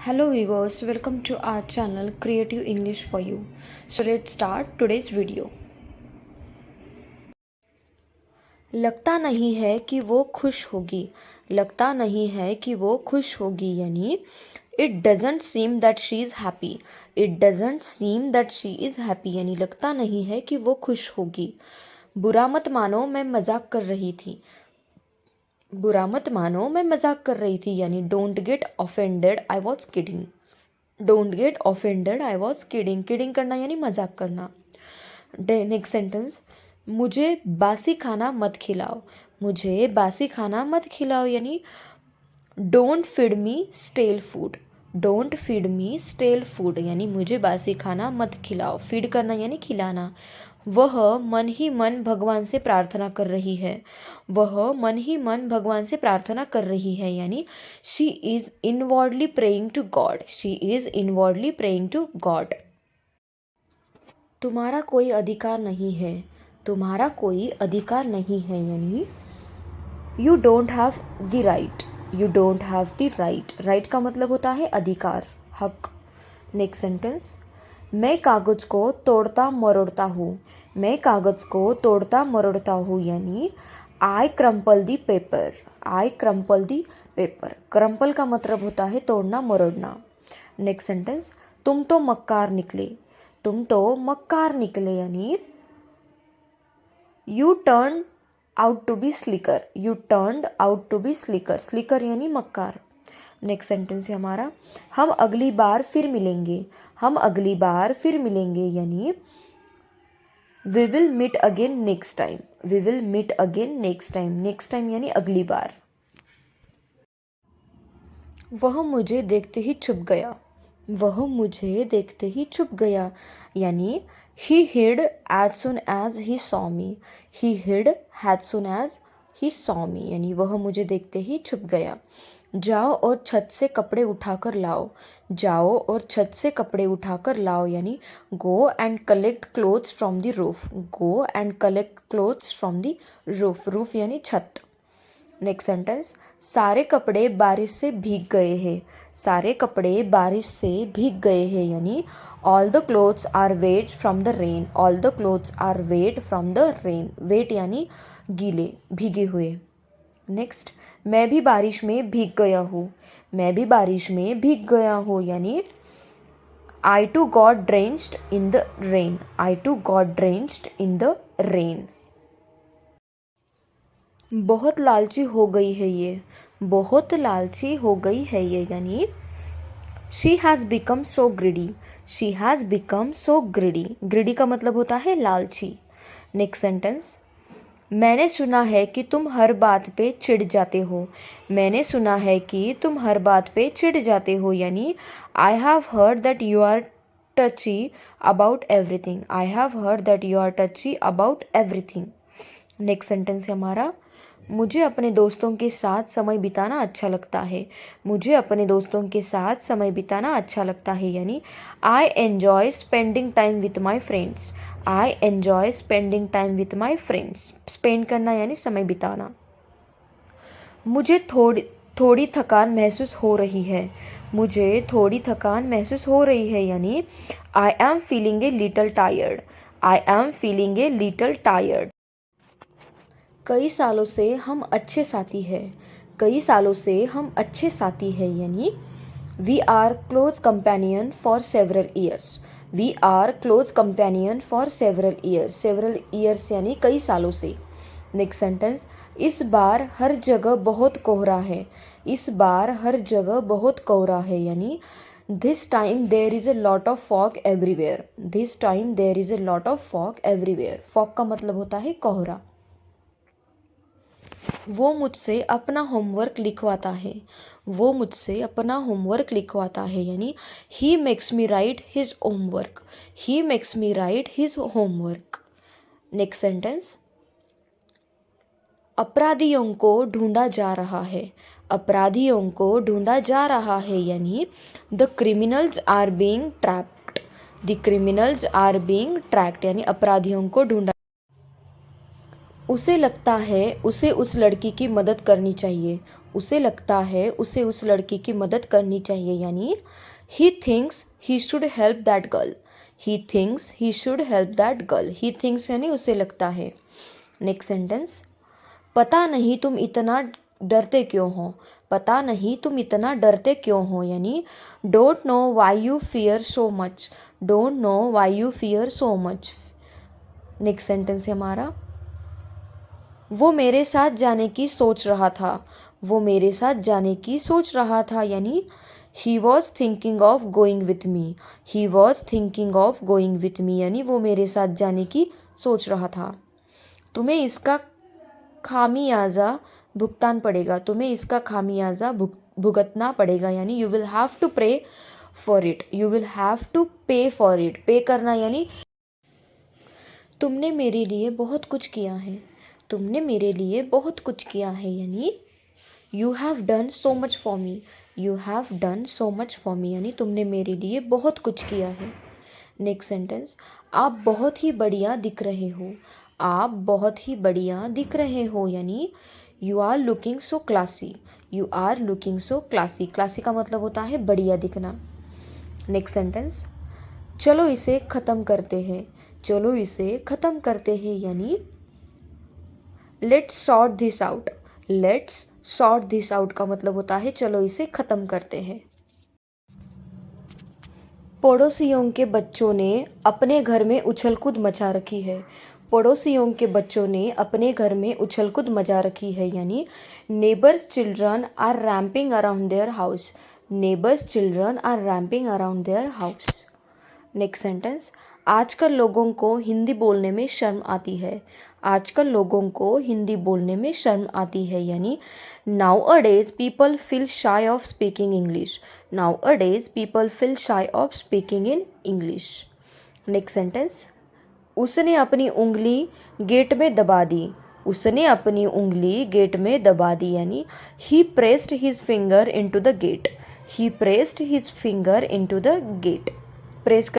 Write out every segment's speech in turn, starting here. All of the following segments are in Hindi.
Hello viewers, welcome to our channel Creative English for You. So let's start today's video. लगता नहीं है कि वो खुश होगी. लगता नहीं है कि वो खुश होगी यानी It doesn't seem that she is happy. It doesn't seem that she is happy यानी लगता नहीं है कि वो खुश होगी. बुरा मत मानो मैं मजाक कर रही थी. बुरा मत मानो मैं मजाक कर रही थी यानी don't get offended I was kidding. Don't get offended I was kidding. Kidding करना यानी मजाक करना. नेक्स्ट सेंटेंस, मुझे बासी खाना मत खिलाओ. मुझे बासी खाना मत खिलाओ यानी don't feed me stele food. Don't feed me stele food यानी मुझे बासी खाना मत खिलाओ. फीड करना यानी खिलाना. वह मन ही मन भगवान से प्रार्थना कर रही है. वह मन ही मन भगवान से प्रार्थना कर रही है यानी she is inwardly praying to God. She is inwardly praying to God. तुम्हारा कोई अधिकार नहीं है. तुम्हारा कोई अधिकार नहीं है यानी you don't have the right. You don't have the right. Right का मतलब होता है अधिकार, हक. नेक्स्ट सेंटेंस, मैं कागज़ को तोड़ता मरोड़ता हूँ. मैं कागज़ को तोड़ता मरोड़ता हूँ यानी I crumple the paper. I crumple the paper. Crumple का मतलब होता है तोड़ना मरोड़ना. नेक्स्ट सेंटेंस, तुम तो मक्कार निकले. तुम तो मक्कार निकले यानी you turn out to be slicker. You turn out to be slicker. Slicker यानी मक्कार. नेक्स्ट सेंटेंस है हमारा, हम अगली बार फिर मिलेंगे. हम अगली बार फिर मिलेंगे यानी we will meet again next time. We will meet again next time. Next time यानी अगली बार. वह मुझे देखते ही छुप गया. वह मुझे देखते ही छुप गया यानी he hid as soon as he saw me. He hid as soon as he saw me यानी वह मुझे देखते ही छुप गया. जाओ और छत से कपड़े उठाकर लाओ. जाओ और छत से कपड़े उठाकर लाओ यानी go and collect clothes from the roof. Go and collect clothes from the roof. Roof यानी छत. नेक्स्ट सेंटेंस, सारे कपड़े बारिश से भीग गए हैं. सारे कपड़े बारिश से भीग गए हैं यानी all the clothes are wet from the rain. All the clothes are wet from the rain. Wet यानी गीले, भीगे हुए. नेक्स्ट, मैं भी बारिश में भीग गया हूँ. मैं भी बारिश में भीग गया हूँ यानी I too got drenched in the rain. I too got drenched in the rain. बहुत लालची हो गई है ये. बहुत लालची हो गई है ये यानी she has become so greedy. She has become so greedy. Greedy का मतलब होता है लालची. नेक्स्ट सेंटेंस, मैंने सुना है कि तुम हर बात पे चिढ़ जाते हो. मैंने सुना है कि तुम हर बात पे चिढ़ जाते हो यानी I have heard that you are touchy about everything. I have heard that you are touchy about everything. Next sentence है हमारा, मुझे अपने दोस्तों के साथ समय बिताना अच्छा लगता है. मुझे अपने दोस्तों के साथ समय बिताना अच्छा लगता है यानी I enjoy spending time with my friends. I enjoy spending time with my friends. Spend करना यानी समय बिताना. मुझे थोड़ी थकान महसूस हो रही है. मुझे थोड़ी थकान महसूस हो रही है यानी I am feeling a little tired. I am feeling a little tired. कई सालों से हम अच्छे साथी हैं. कई सालों से हम अच्छे साथी हैं यानी we are close companion for several years. We are close companion for several years. Several years यानी कई सालों से. नेक्स्ट सेंटेंस, इस बार हर जगह बहुत कोहरा है. इस बार हर जगह बहुत कोहरा है यानी this time there is a lot of fog everywhere. This time there is a lot of fog everywhere. Fog का मतलब होता है कोहरा. वो मुझसे अपना होमवर्क लिखवाता है. वो मुझसे अपना होमवर्क लिखवाता है यानी he makes me right his homework. He makes me right his homework. Next sentence, अपराधियों को ढूंढा जा रहा है. अपराधियों को ढूंढा जा रहा है यानी the criminals are being trapped. The criminals are being tracked यानी अपराधियों को ढूंढा. उसे लगता है उसे उस लड़की की मदद करनी चाहिए. उसे लगता है उसे उस लड़की की मदद करनी चाहिए, यानी he thinks he should help that girl. He thinks he should help that girl. He thinks यानी उसे लगता है। नेक्स्ट सेंटेंस, पता नहीं तुम इतना डरते क्यों हो। पता नहीं तुम इतना डरते क्यों हो, यानी don't know why you fear so much. Don't know why you fear so much. Next sentence है हमारा, वो मेरे साथ जाने की सोच रहा था। वो मेरे साथ जाने की सोच रहा था, यानी he was thinking of going with me. He was thinking of going with me, यानी वो मेरे साथ जाने की सोच रहा था। तुम्हें इसका खामियाजा भुगतान पड़ेगा। तुम्हें इसका खामियाजा भुगतना पड़ेगा, यानी you will have to pay for it. You will have to pay for it. Pay करना यानी तुमने मेरे लिए बहुत कुछ किया है। तुमने मेरे लिए बहुत कुछ किया है, यानी you have done so much for me. You have done so much for me, यानी तुमने मेरे लिए बहुत कुछ किया है। नेक्स्ट सेंटेंस, आप बहुत ही बढ़िया दिख रहे हो। आप बहुत ही बढ़िया दिख रहे हो, यानी you are looking so classy. You are looking so classy. Classy का मतलब होता है बढ़िया दिखना। नेक्स्ट सेंटेंस, चलो इसे ख़त्म करते हैं। चलो इसे ख़त्म करते हैं, यानी let's sort this out. Let's sort this out का मतलब होता है चलो इसे ख़त्म करते हैं। पड़ोसियों के बच्चों ने अपने घर में उछल कूद मचा रखी है। पड़ोसियों के बच्चों ने अपने घर में उछल कूद मचा रखी है, यानी neighbours children are ramping around their house. Neighbours children are ramping around their house. Next sentence, आजकल लोगों को हिंदी बोलने में शर्म आती है। आजकल लोगों को हिंदी बोलने में शर्म आती है, यानी नाउ अ डेज पीपल फील शाई of speaking English. Now a days people feel शाई of speaking in English. Next sentence, उसने अपनी उंगली गेट में दबा दी। उसने अपनी उंगली गेट में दबा दी, यानी he pressed his finger into the gate. He pressed his finger into the gate. Press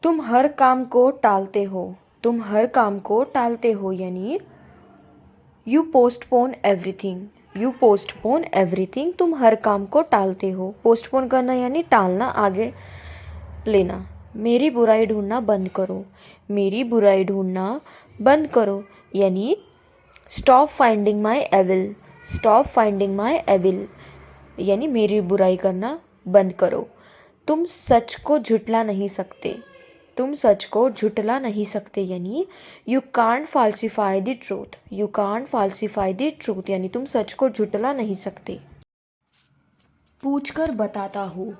तुम हर काम को टालते हो। तुम हर काम को टालते हो, यानी you postpone everything. You postpone everything. तुम हर काम को टालते हो। पोस्टपोन करना यानी टालना, आगे लेना। मेरी बुराई ढूंढना बंद करो। मेरी बुराई ढूंढना बंद करो, यानी stop finding my evil. Stop finding my evil, यानी मेरी बुराई करना बंद करो। तुम सच को झुठला नहीं सकते। तुम सच को झुठला नहीं सकते, यानी you can't falsify the truth. You can't falsify the truth, यानी तुम सच को झुठला नहीं सकते। पूछ कर बताता हूँ।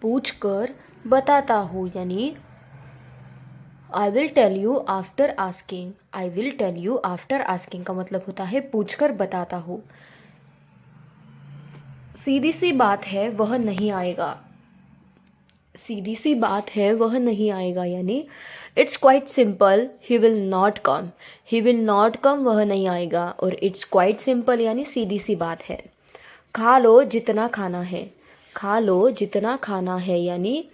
पूछ कर बताता हूँ, यानी I will tell you after asking. I will tell you after asking का मतलब होता है पूछ कर बताता हूँ। सीधी सी बात है वह नहीं आएगा। सीधी सी बात है वह नहीं आएगा, यानी it's quite simple he will not come. He will not come, वह नहीं आएगा। और इट्स क्वाइट सिंपल यानी सीधी सी बात है। खा लो जितना खाना है। खा लो जितना खाना है, यानी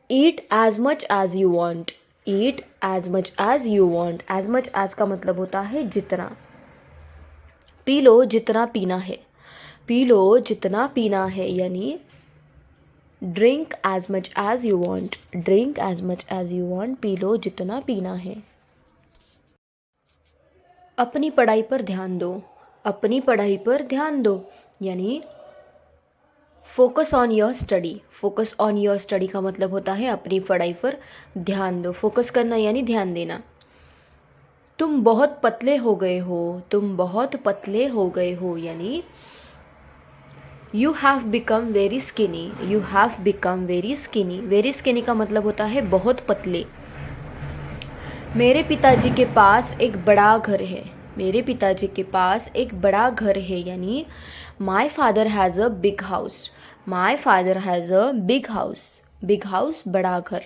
eat as much as you want. Eat as much as you want. As much as का मतलब होता है जितना। पी लो जितना पीना है। पी लो जितना पीना है, यानी drink as much as you want. Drink as much as you want. पी लो जितना पीना है। अपनी पढ़ाई पर ध्यान दो। अपनी पढ़ाई पर ध्यान दो, यानी focus on your study. Focus on your study का मतलब होता है अपनी पढ़ाई पर ध्यान दो। फोकस करना यानी ध्यान देना। तुम बहुत पतले हो गए हो। तुम बहुत पतले हो गए हो, यानी you have become very skinny. You have become very skinny. Very skinny का मतलब होता है बहुत पतले। मेरे पिताजी के पास एक बड़ा घर है। मेरे पिताजी के पास एक बड़ा घर है, यानी my father has a big house. My father has a big house. Big house बड़ा घर।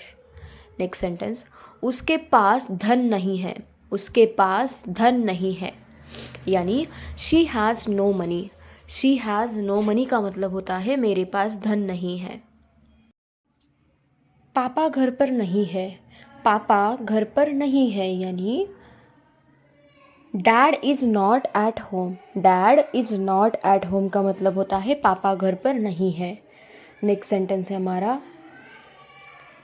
नेक्स्ट सेंटेंस, उसके पास धन नहीं है। उसके पास धन नहीं है। यानी she has no money. She has no money का मतलब होता है मेरे पास धन नहीं है। पापा घर पर नहीं है। पापा घर पर नहीं है यानी dad is not at home. Dad is not at home का मतलब होता है पापा घर पर नहीं है। नेक्स्ट सेंटेंस है हमारा,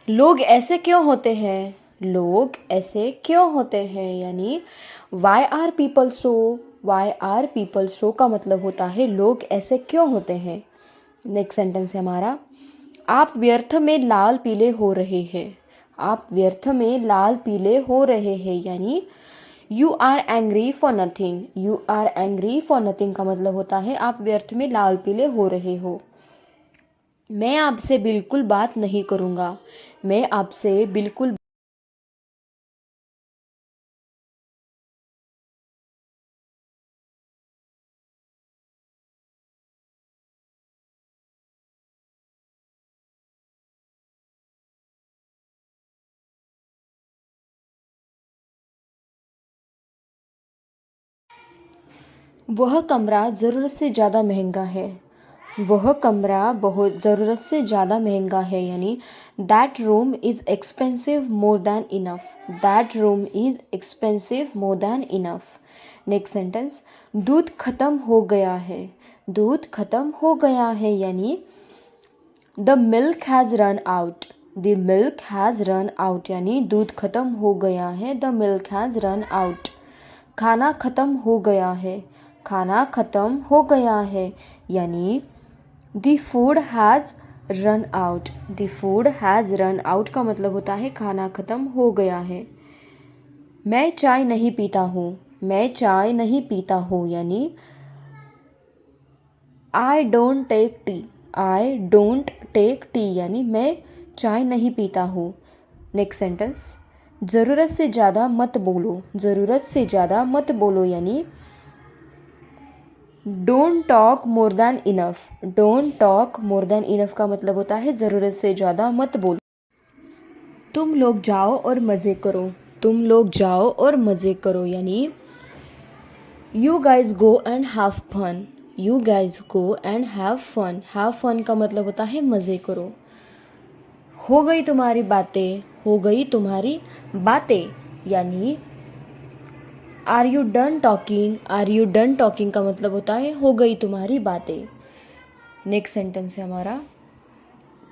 लोग ऐसे क्यों होते हैं। लोग ऐसे क्यों होते हैं यानी why are people so. Why are people so का मतलब होता है लोग ऐसे क्यों होते हैं। नेक्स्ट सेंटेंस है हमारा, आप व्यर्थ में लाल पीले हो रहे हैं। आप व्यर्थ में लाल पीले हो रहे हैं यानी you are angry for nothing. You are angry for nothing का मतलब होता है आप व्यर्थ में लाल पीले हो रहे हो। मैं आपसे बिल्कुल बात नहीं करूँगा। मैं आपसे बिल्कुल वह कमरा ज़रूरत से ज़्यादा महंगा है। वह कमरा बहुत ज़रूरत से ज़्यादा महंगा है यानी that room is expensive more than enough. That room is expensive more than enough. Next sentence, दूध ख़त्म हो गया है। दूध ख़त्म हो गया है यानी the milk has run out. The milk has run out यानी दूध ख़त्म हो गया है। The milk has run out. खाना ख़त्म हो गया है। खाना ख़त्म हो गया है यानी the food has run out. The food has run out का मतलब होता है खाना ख़त्म हो गया है। मैं चाय नहीं पीता हूँ। मैं चाय नहीं पीता हूँ यानी I don't take tea. I don't take tea यानी मैं चाय नहीं पीता हूँ। नेक्स्ट सेंटेंस, ज़रूरत से ज़्यादा मत बोलो। ज़रूरत से ज़्यादा मत बोलो यानी don't talk more than enough. Don't talk more than enough का मतलब होता है ज़रूरत से ज़्यादा मत बोलो। तुम लोग जाओ और मज़े करो। तुम लोग जाओ और मज़े करो यानी you guys go and have fun. You guys go and have fun. Have fun का मतलब होता है मज़े करो। हो गई तुम्हारी बातें। हो गई तुम्हारी बातें यानी are you done talking. Are you done talking का मतलब होता है हो गई तुम्हारी बातें। नेक्स्ट सेंटेंस है हमारा,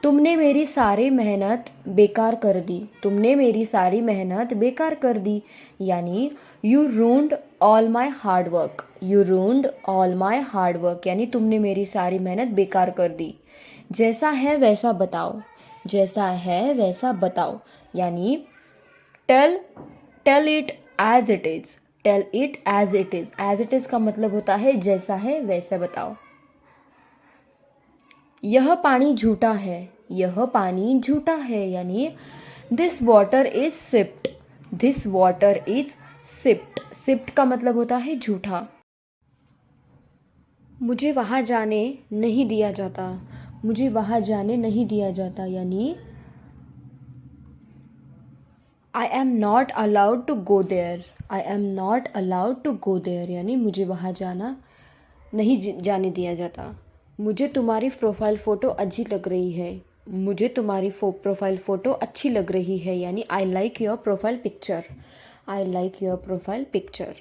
तुमने मेरी सारी मेहनत बेकार कर दी। तुमने मेरी सारी मेहनत बेकार कर दी यानी you ruined all my hard work. You ruined all my hard work यानी तुमने मेरी सारी मेहनत बेकार कर दी। जैसा है वैसा बताओ। जैसा है वैसा बताओ यानी tell tell it as it is. Tell it as it is. As it is का मतलब होता है जैसा है वैसा बताओ। यह पानी झूठा है। यह पानी झूठा है यानी this water is sipped. This water is sipped. Sipped का मतलब होता है झूठा। मुझे वहाँ जाने नहीं दिया जाता। मुझे वहाँ जाने नहीं दिया जाता यानी I am not allowed to go there. I am not allowed to go there यानी मुझे वहाँ जाना नहीं जाने दिया जाता। मुझे तुम्हारी प्रोफाइल फ़ोटो अच्छी लग रही है। मुझे तुम्हारी प्रोफाइल फ़ोटो अच्छी लग रही है यानी I like your profile picture. I like your profile picture.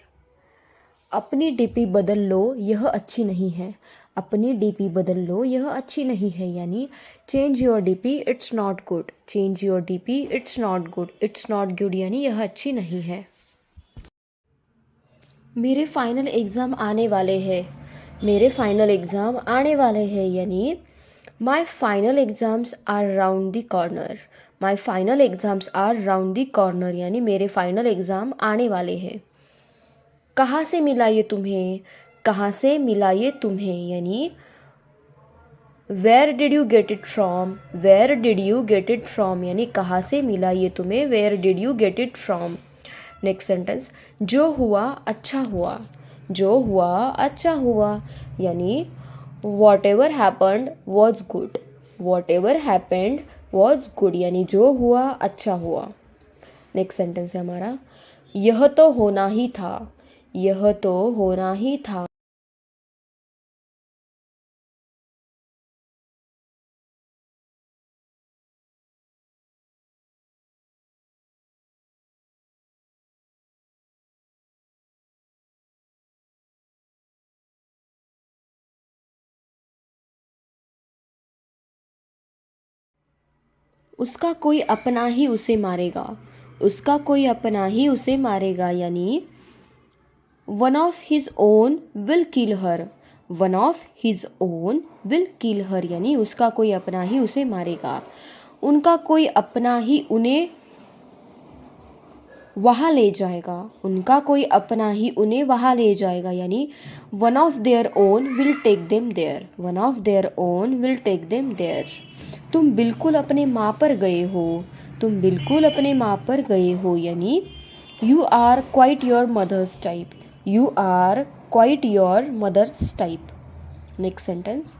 अपनी डीपी बदल लो यह अच्छी नहीं है। अपनी डीपी बदल लो यह अच्छी नहीं है यानी change your DP it's not good. Change your DP it's not good. It's not good यानी यह अच्छी नहीं है। मेरे फाइनल एग्ज़ाम आने वाले हैं। मेरे फाइनल एग्ज़ाम आने वाले हैं यानी my final exams are round the corner. My final exams are round the corner यानी मेरे फाइनल एग्ज़ाम आने वाले हैं। कहाँ से मिला ये तुम्हें। कहाँ से मिला ये तुम्हें यानी where did you get it from. Where did you get it from यानी कहाँ से मिला ये तुम्हें। Where did you get it from. Next sentence, जो हुआ अच्छा हुआ। जो हुआ अच्छा हुआ यानी whatever happened was good. Whatever happened was good यानी जो हुआ अच्छा हुआ। नेक्स्ट सेंटेंस है हमारा, यह तो होना ही था। यह तो होना ही था। उसका कोई अपना ही उसे मारेगा। उसका कोई अपना ही उसे मारेगा यानी one of his own will kill her. One of his own will kill her यानी उसका कोई अपना ही उसे मारेगा। उनका कोई अपना ही उन्हें वहाँ ले जाएगा। उनका कोई अपना ही उन्हें वहाँ ले जाएगा यानी one of their own will take them there. One of their own will take them there. तुम बिल्कुल अपने माँ पर गए हो। तुम बिल्कुल अपने माँ पर गए हो यानी you are quite your mother's type. You are quite your mother's type. Next sentence,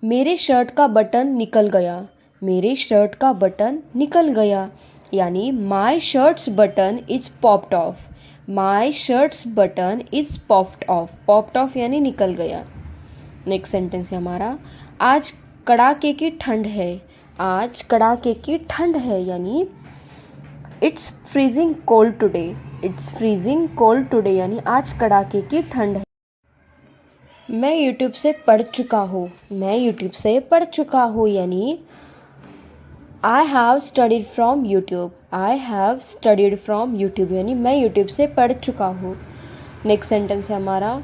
मेरे शर्ट का बटन निकल गया। मेरे शर्ट का बटन निकल गया यानी my shirt's button is popped off. My shirt's button is popped off. Popped off यानी निकल गया। नेक्स्ट सेंटेंस है हमारा, आज कड़ाके की ठंड है। आज कड़ाके की ठंड है यानी it's freezing cold today. It's freezing cold today यानी आज कड़ाके की ठंड है। मैं यूट्यूब से पढ़ चुका हूँ। मैं यूट्यूब से पढ़ चुका हूँ यानी I have studied from YouTube. I have studied from YouTube यानी मैं यूट्यूब से पढ़ चुका हूँ। नेक्स्ट सेंटेंस है हमारा,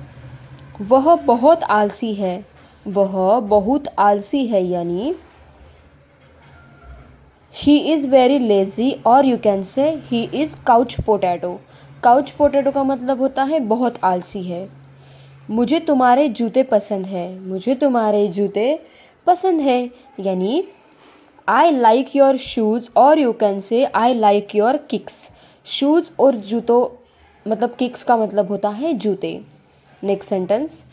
वह बहुत आलसी है। वह बहुत आलसी है यानी ही इज़ वेरी लेज़ी और यू कैन से he is couch potato. Couch potato का मतलब होता है बहुत आलसी है। मुझे तुम्हारे जूते पसंद है। मुझे तुम्हारे जूते पसंद है यानी आई लाइक योर शूज़ और you can say I like your kicks. Shoes और जूतों मतलब किक्स का मतलब होता है जूते। नेक्स्ट सेंटेंस,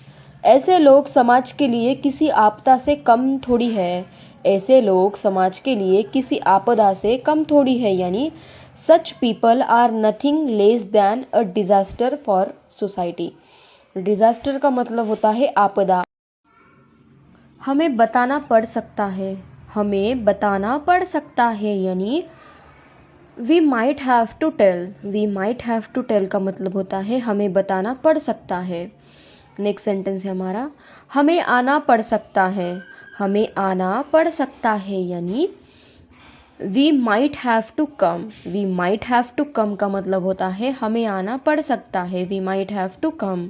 ऐसे लोग समाज के लिए किसी आपदा से कम थोड़ी है। ऐसे लोग समाज के लिए किसी आपदा से कम थोड़ी है यानी such people are nothing less than a disaster for society. Disaster का मतलब होता है आपदा। हमें बताना पड़ सकता है। हमें बताना पड़ सकता है यानी we might have to tell. We might have to tell का मतलब होता है हमें बताना पड़ सकता है। नेक्स्ट सेंटेंस है हमारा, हमें आना पड़ सकता है। हमें आना पड़ सकता है यानी we might have to come. We might have to come का मतलब होता है हमें आना पड़ सकता है। We might have to come.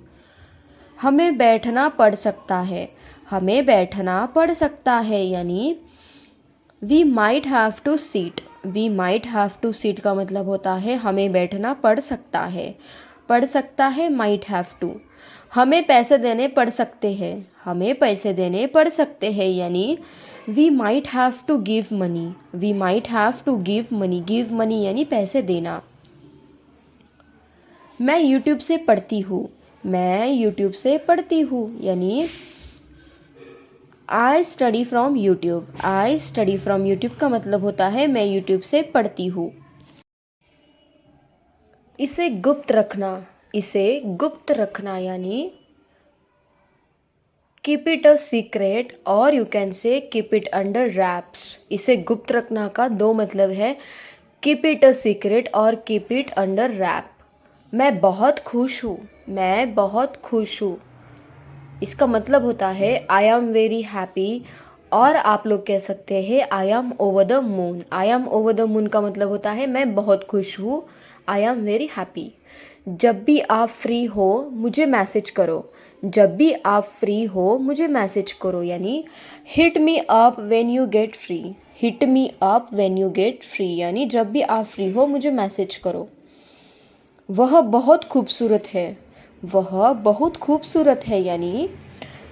हमें बैठना पड़ सकता है। हमें बैठना पड़ सकता है यानी we might have to sit. We might have to sit का मतलब होता है हमें बैठना पड़ सकता है। पड़ सकता है माइट हैव टू। हमें पैसे देने पड़ सकते हैं। हमें पैसे देने पड़ सकते हैं यानी we might have to give money. We might have to give money. Give money यानी पैसे देना। मैं यूट्यूब से पढ़ती हूँ। मैं यूट्यूब से पढ़ती हूँ यानी I study from YouTube. I study from YouTube का मतलब होता है मैं यूट्यूब से पढ़ती हूँ। इसे गुप्त रखना। इसे गुप्त रखना यानी कीप इट अ सीक्रेट और यू कैन से कीप इट अंडर रैप्स। इसे गुप्त रखना का दो मतलब है, कीप इट अ सीक्रेट और कीप इट अंडर रैप। मैं बहुत खुश हूँ। मैं बहुत खुश हूँ इसका मतलब होता है आई एम वेरी हैप्पी और आप लोग कह सकते हैं I am over the moon. I am over the moon का मतलब होता है मैं बहुत खुश हूँ। I am very happy. जब भी आप फ्री हो मुझे मैसेज करो। जब भी आप फ्री हो मुझे मैसेज करो यानी hit me up when you get free. Hit me up when you get free यानी जब भी आप फ्री हो मुझे मैसेज करो। वह बहुत खूबसूरत है। वह बहुत खूबसूरत है यानी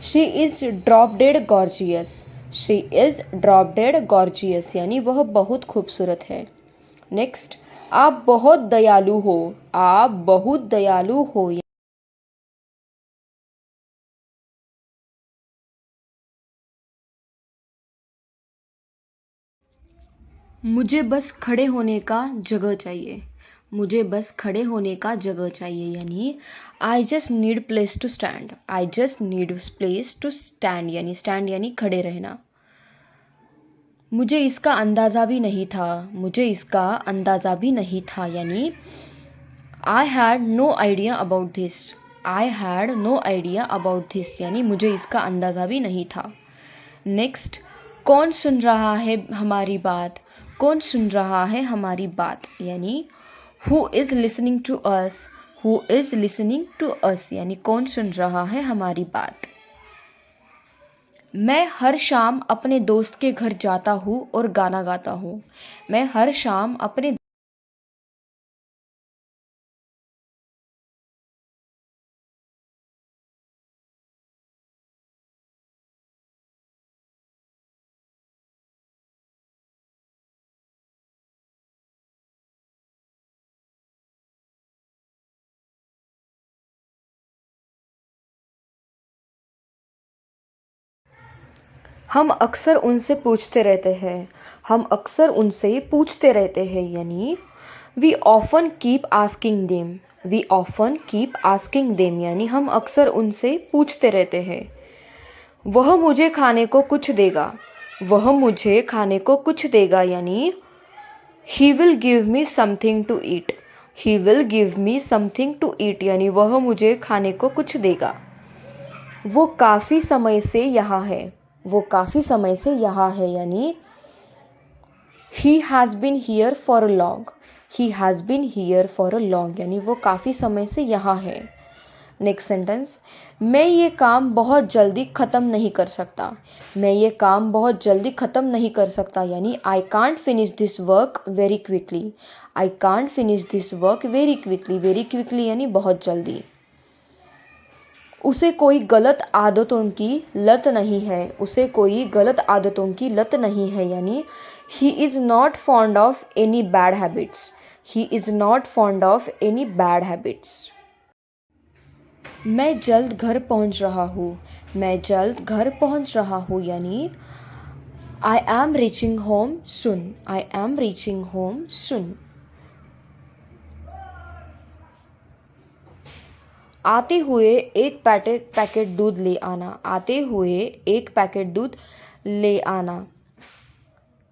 she is drop dead gorgeous. She is drop dead gorgeous यानी वह बहुत खूबसूरत है। नेक्स्ट, आप बहुत दयालु हो। आप बहुत दयालु हो। मुझे बस खड़े होने का जगह चाहिए। मुझे बस खड़े होने का जगह चाहिए, यानी I just need place to stand. I just need place to stand, यानी स्टैंड यानी खड़े रहना। मुझे इसका अंदाज़ा भी नहीं था। मुझे इसका अंदाज़ा भी नहीं था, यानी I had no idea about this. I had no idea about this, यानी मुझे इसका अंदाज़ा भी नहीं था। नेक्स्ट, कौन सुन रहा है हमारी बात। कौन सुन रहा है हमारी बात, यानी who is listening to us. Who is listening to us, यानी कौन सुन रहा है हमारी बात। मैं हर शाम अपने दोस्त के घर जाता हूँ और गाना गाता हूँ। मैं हर शाम अपने हम अक्सर उनसे पूछते रहते हैं। हम अक्सर उनसे पूछते रहते हैं, यानी we often keep asking them. We often keep asking them, यानी हम अक्सर उनसे पूछते रहते हैं। वह मुझे खाने को कुछ देगा। वह मुझे खाने को कुछ देगा, यानी he will give me something to eat. He will give me something to eat, यानी वह मुझे खाने को कुछ देगा। वो काफ़ी समय से यहाँ है। वो काफ़ी समय से यहाँ है, यानी he has been here for a long. He has been here for a long, यानी वो काफ़ी समय से यहाँ है। नेक्स्ट सेंटेंस, मैं ये काम बहुत जल्दी ख़त्म नहीं कर सकता। मैं ये काम बहुत जल्दी ख़त्म नहीं कर सकता, यानी I can't finish this work very quickly. I can't finish this work very quickly. Very quickly यानी बहुत जल्दी। उसे कोई गलत आदतों की लत नहीं है। उसे कोई गलत आदतों की लत नहीं है, यानी he is not fond of any bad habits. He is not fond of any bad habits. मैं जल्द घर पहुंच रहा हूँ। मैं जल्द घर पहुंच रहा हूँ, यानी I am reaching home soon. I am reaching home soon. आते हुए एक पैकेट दूध ले आना। आते हुए एक पैकेट दूध ले आना,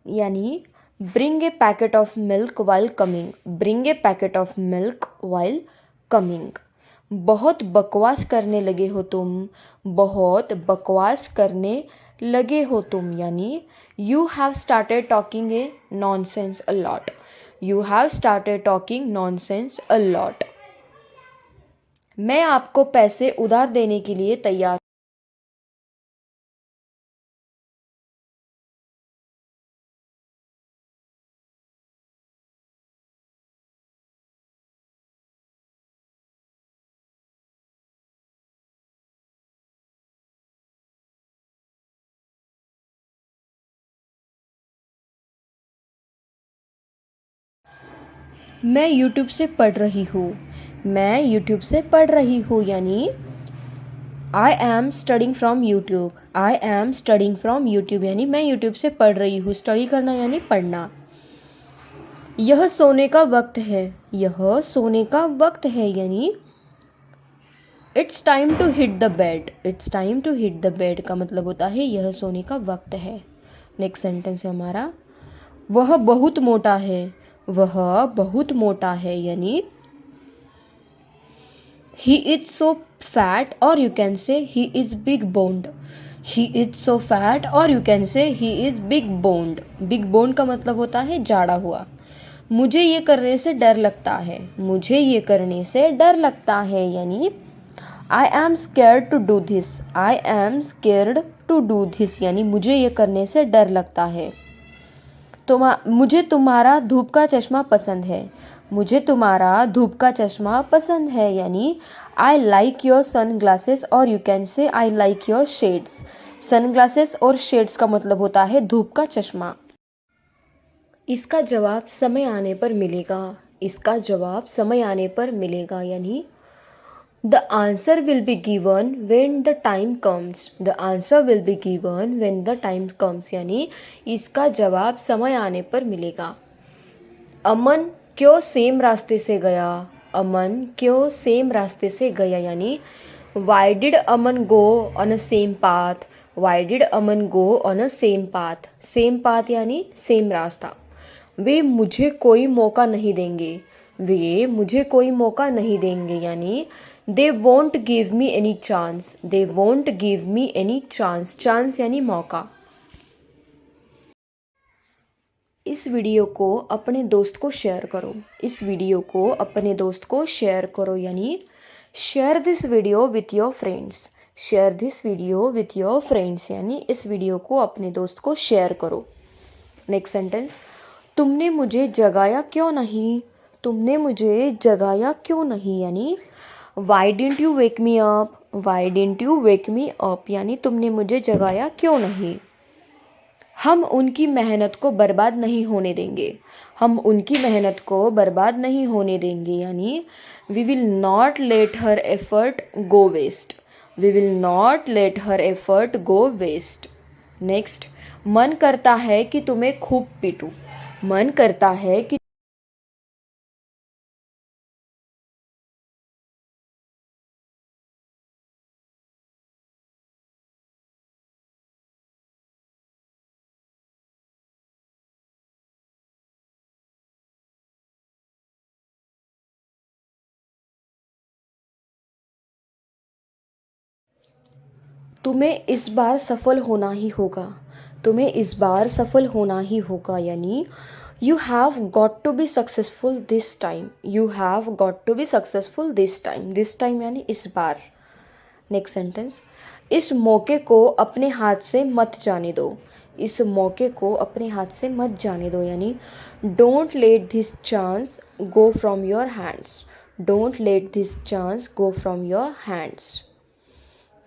यानी bring a packet of milk while coming. Bring a packet of milk while coming. बहुत बकवास करने लगे हो तुम। बहुत बकवास करने लगे हो तुम, यानी you have started talking A nonsense a lot. You have started talking nonsense a lot. मैं आपको पैसे उधार देने के लिए तैयार। मैं यूट्यूब से पढ़ रही हूँ। मैं यूट्यूब से पढ़ रही हूँ, यानी I am studying from YouTube. I am studying from YouTube, यानी मैं यूट्यूब से पढ़ रही हूँ। स्टडी करना यानी पढ़ना। यह सोने का वक्त है। यह सोने का वक्त है, यानी it's time to hit the bed. It's time to hit the bed का मतलब होता है यह सोने का वक्त है। नेक्स्ट सेंटेंस है हमारा, वह बहुत मोटा है। वह बहुत मोटा है, यानी he is so fat, or you can say he is big boned. he is so fat, or you can say he is big boned. big boned का मतलब होता है जाड़ा हुआ। मुझे ये करने से डर लगता है। मुझे ये करने से डर लगता है, यानी I am scared to do this. I am scared to do this, यानी मुझे ये करने से डर लगता है। मुझे तुम्हारा धूप का चश्मा पसंद है। मुझे तुम्हारा धूप का चश्मा पसंद है, यानी I like your sunglasses, और you can say I like your shades. Sunglasses और शेड्स का मतलब होता है धूप का चश्मा। इसका जवाब समय आने पर मिलेगा। इसका जवाब समय आने पर मिलेगा, यानी the answer will be given when the time comes. The answer will be given when the time comes, यानी इसका जवाब समय आने पर मिलेगा। अमन क्यों सेम रास्ते से गया, अमन क्यों सेम रास्ते से गया, यानी why did Aman go on a same path, why did Aman go on a same path, same path यानी सेम रास्ता। वे मुझे कोई मौका नहीं देंगे, वे मुझे कोई मौका नहीं देंगे, यानी they won't give me any chance, they won't give me any chance, chance यानी मौका। इस वीडियो को अपने दोस्त को शेयर करो, इस वीडियो को अपने दोस्त को शेयर करो, यानी share this video with your friends, share this video with your friends, यानी इस वीडियो को अपने दोस्त को शेयर करो। नेक्स्ट सेंटेंस, तुमने मुझे जगाया क्यों नहीं, तुमने मुझे जगाया क्यों नहीं, यानी Y didn't you wake me up, Y didn't you wake me up, यानी तुमने मुझे जगाया क्यों नहीं। हम उनकी मेहनत को बर्बाद नहीं होने देंगे, हम उनकी मेहनत को बर्बाद नहीं होने देंगे, यानी we will not let her effort go waste, we will not let her effort go waste. Next, मन करता है कि तुम्हें खूब पीटूं, मन करता है कि तुम्हें इस बार सफल होना ही होगा, तुम्हें इस बार सफल होना ही होगा, यानी you have got to be successful this time, you have got to be successful this time, this time यानी इस बार। नेक्स्ट सेंटेंस, इस मौके को अपने हाथ से मत जाने दो, इस मौके को अपने हाथ से मत जाने दो, यानी don't let this chance go from your hands, don't let this chance go from your hands.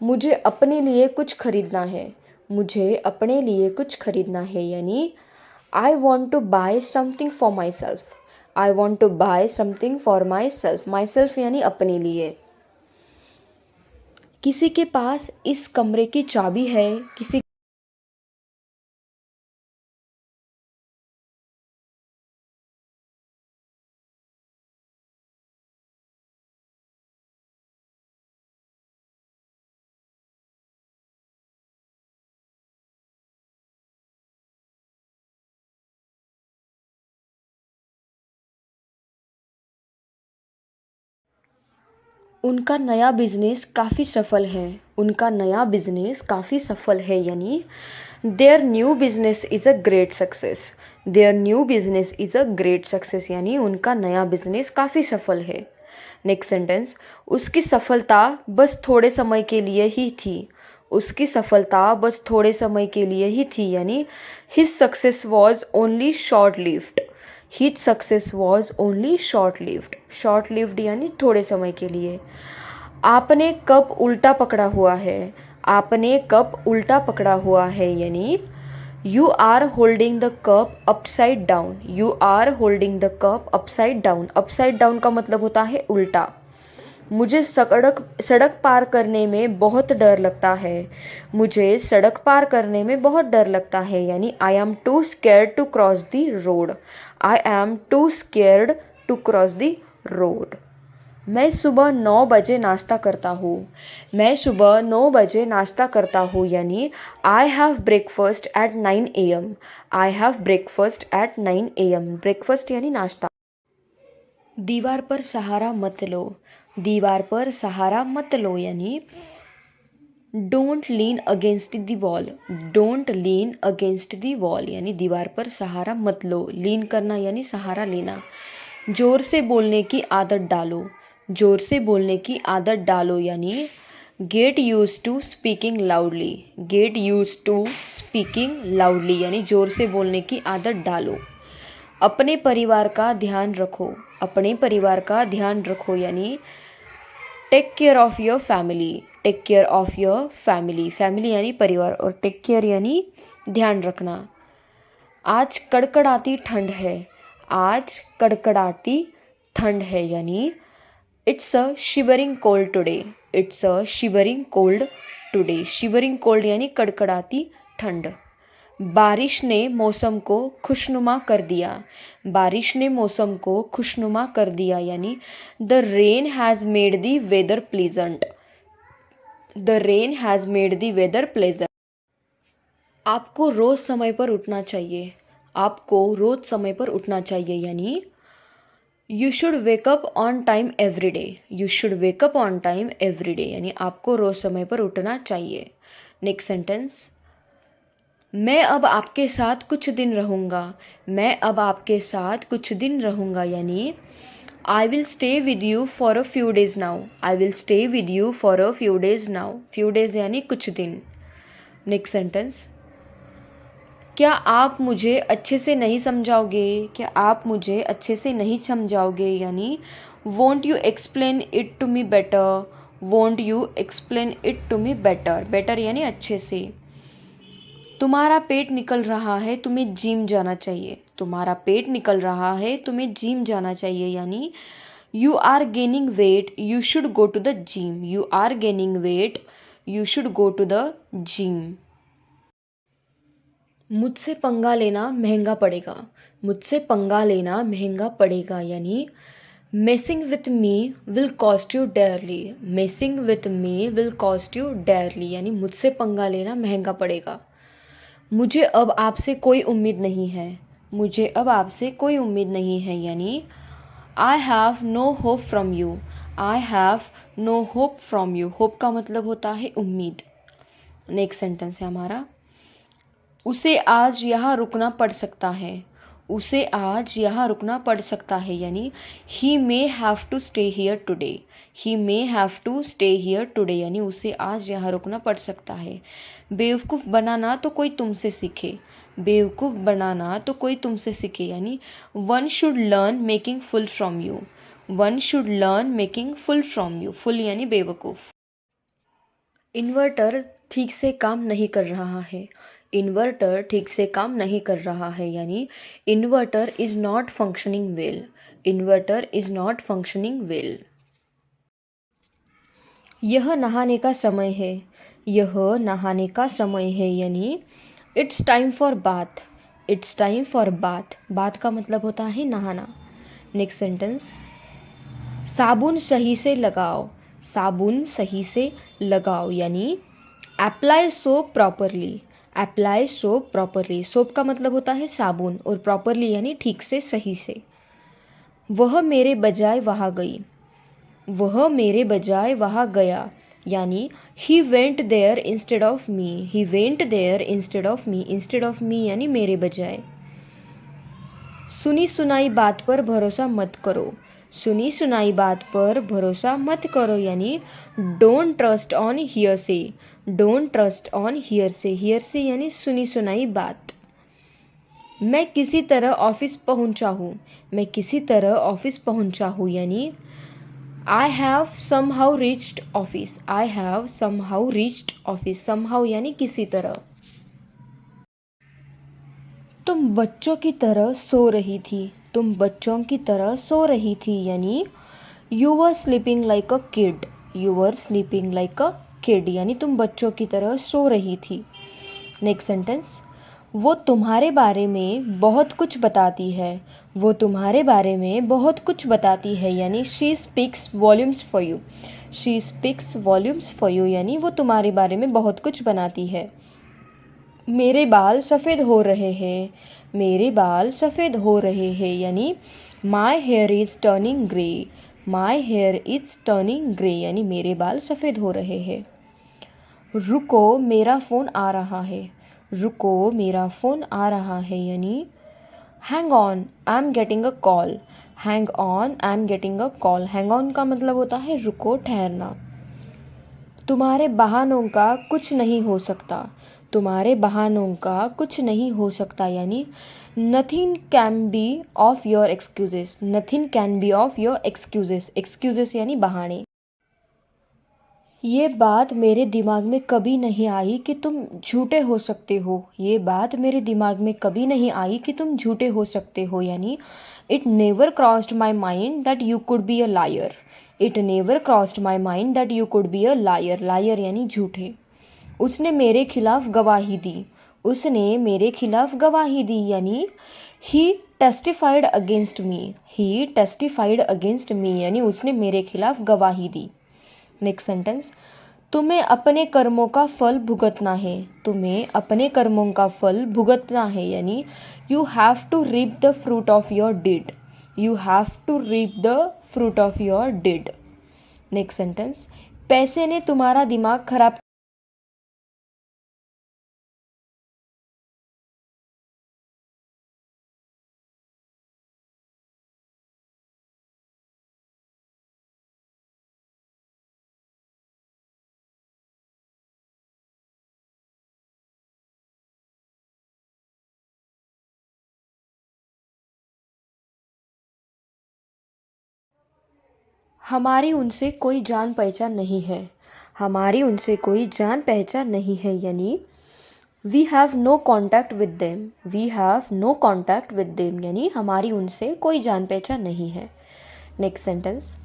मुझे अपने लिए कुछ खरीदना है, मुझे अपने लिए कुछ खरीदना है, यानी I want to buy something for myself, I want to buy something for myself यानी अपने लिए। किसी के पास इस कमरे की चाबी है, किसी उनका नया बिजनेस काफ़ी सफल है, उनका नया बिजनेस काफ़ी सफल है, यानी their new business is a great success, their new business is a great success, यानी उनका नया बिजनेस काफ़ी सफल है। नेक्स्ट सेंटेंस, उसकी सफलता बस थोड़े समय के लिए ही थी, उसकी सफलता बस थोड़े समय के लिए ही थी, यानी his success was only short lived, his success was only short lived, short lived यानी थोड़े समय के लिए। आपने कप उल्टा पकड़ा हुआ है, आपने कप उल्टा पकड़ा हुआ है, यानी you are holding the cup upside down, you are holding the cup upside down, upside down का मतलब होता है उल्टा। मुझे सड़क सड़क पार करने में बहुत डर लगता है, मुझे सड़क पार करने में बहुत डर लगता है, यानी I am too scared to cross the road, I am too scared to cross the road. मैं सुबह 9 बजे नाश्ता करता हूँ, मैं सुबह 9 बजे नाश्ता करता हूँ, यानी I have breakfast at 9 AM, I have breakfast at 9 AM, breakfast यानी नाश्ता। दीवार पर सहारा मत लो, दीवार पर सहारा मत लो, यानी don't lean against the wall, don't lean against the wall, यानी दीवार पर सहारा मत लो, लीन करना यानी सहारा लेना। जोर से बोलने की आदत डालो, जोर से बोलने की आदत डालो, यानी get use to speaking loudly, get use to speaking loudly, यानी जोर से बोलने की आदत डालो। अपने परिवार का ध्यान रखो, अपने परिवार का ध्यान रखो, यानी take care of your family, take care of your family, family यानी परिवार और टेक केयर यानी ध्यान रखना। आज कड़कड़ाती ठंड है, आज कड़कड़ाती ठंड है, यानी it's a shivering cold today, it's a shivering cold today, shivering cold यानी कड़कड़ाती ठंड। बारिश ने मौसम को खुशनुमा कर दिया। बारिश ने मौसम को खुशनुमा कर दिया यानी the rain has made the weather pleasant. The rain has made the weather pleasant. आपको रोज़ समय पर उठना चाहिए। आपको रोज़ समय पर उठना चाहिए यानी you should wake up on time every day. You should wake up on time every day यानी आपको रोज़ समय पर उठना चाहिए। नेक्स्ट सेंटेंस, मैं अब आपके साथ कुछ दिन रहूँगा। मैं अब आपके साथ कुछ दिन रहूँगा यानी I will stay with you for a few days now. I will stay with you for a few days now. Few days यानी कुछ दिन। नेक्स्ट सेंटेंस, क्या आप मुझे अच्छे से नहीं समझाओगे। क्या आप मुझे अच्छे से नहीं समझाओगे यानी won't you explain it to me better. Won't you explain it to me better. Better यानी अच्छे से। तुम्हारा पेट निकल रहा है, तुम्हें जिम जाना चाहिए। तुम्हारा पेट निकल रहा है, तुम्हें जिम जाना चाहिए यानी you are gaining weight, you should go to the gym. You are gaining weight, you should go to the gym. मुझसे पंगा लेना महंगा पड़ेगा। मुझसे पंगा लेना महंगा पड़ेगा यानी messing with me will cost you dearly. Messing with me will cost you dearly यानी मुझसे पंगा लेना महंगा पड़ेगा। मुझे अब आपसे कोई उम्मीद नहीं है। मुझे अब आपसे कोई उम्मीद नहीं है यानी I have no hope from you. I have no hope from you. Hope का मतलब होता है उम्मीद। नेक्स्ट सेंटेंस है हमारा, उसे आज यहाँ रुकना पड़ सकता है। उसे आज यहाँ रुकना पड़ सकता है यानी he may have to stay here today. He may have to stay here today यानी उसे आज यहाँ रुकना पड़ सकता है। बेवकूफ़ बनाना तो कोई तुमसे सीखे। बेवकूफ़ बनाना तो कोई तुमसे सीखे यानी one should learn making full from you. One should learn making full from you. Full यानी बेवकूफ़। इन्वर्टर ठीक से काम नहीं कर रहा है। इन्वर्टर ठीक से काम नहीं कर रहा है यानी inverter is not functioning well. Inverter is not functioning well. यह नहाने का समय है। यह नहाने का समय है यानी it's time for bath. It's time for bath. Bath का मतलब होता है नहाना। नेक्स्ट सेंटेंस, साबुन सही से लगाओ। साबुन सही से लगाओ यानी apply soap properly. Apply soap properly. Soap का मतलब होता है साबुन और प्रॉपरली यानी ठीक से, सही से। वह मेरे बजाय वहाँ गई। वह मेरे बजाय वहाँ गया यानी he went there instead of me. He went there instead of me. Instead of me यानी मेरे बजाय। सुनी सुनाई बात पर भरोसा मत करो। सुनी सुनाई बात पर भरोसा मत करो यानी don't trust on hearsay. Don't trust on hearsay. Hearsay यानी सुनी सुनाई बात। मैं किसी तरह ऑफिस पहुंचा हूँ। मैं किसी तरह ऑफिस पहुंचा हूँ यानी I have somehow reached office. I have somehow reached office. Somehow यानी किसी तरह। तुम बच्चों की तरह सो रही थी। तुम बच्चों की तरह सो रही थी यानी you were sleeping like a kid. You were sleeping like a kid यानी तुम बच्चों की तरह सो रही थी। नेक्स्ट सेंटेंस, वो तुम्हारे बारे में बहुत कुछ बताती है। वो तुम्हारे बारे में बहुत कुछ बताती है यानी she speaks volumes for you. She speaks volumes for you यानी वो तुम्हारे बारे में बहुत कुछ बनाती है। मेरे बाल सफ़ेद हो रहे हैं। मेरे बाल सफ़ेद हो रहे हैं यानी my here is turning grey. My here is turning grey यानी मेरे बाल सफ़ेद हो रहे हैं। रुको मेरा फ़ोन आ रहा है। रुको मेरा फ़ोन आ रहा है यानी hang on I am getting a call. Hang on I am getting a call. Hang on का मतलब होता है रुको, ठहरना। तुम्हारे बहानों का कुछ नहीं हो सकता। तुम्हारे बहानों का कुछ नहीं हो सकता यानी nothing can be of your excuses. Nothing can be of your excuses. Excuses यानी बहाने। ये बात मेरे दिमाग में कभी नहीं आई कि तुम झूठे हो सकते हो। ये बात मेरे दिमाग में कभी नहीं आई कि तुम झूठे हो सकते हो यानी it never crossed my mind that you could be a liar. It never crossed my mind that you could be a liar. Liar यानी झूठे। उसने मेरे खिलाफ गवाही दी, उसने मेरे खिलाफ गवाही दी यानी ही टेस्टिफाइड अगेंस्ट मी, ही टेस्टिफाइड अगेंस्ट मी यानी उसने मेरे खिलाफ गवाही दी। नेक्स्ट सेंटेंस, तुम्हें अपने कर्मों का फल भुगतना है, तुम्हें अपने कर्मों का फल भुगतना है यानी you have to reap the fruit of your deed, you have to reap the fruit of your deed. Next sentence, पैसे ने तुम्हारा दिमाग खराब, हमारी उनसे कोई जान पहचान नहीं है, हमारी उनसे कोई जान पहचान नहीं है यानी we have no contact with them, we have no contact with them यानी हमारी उनसे कोई जान पहचान नहीं है। नेक्स्ट सेंटेंस,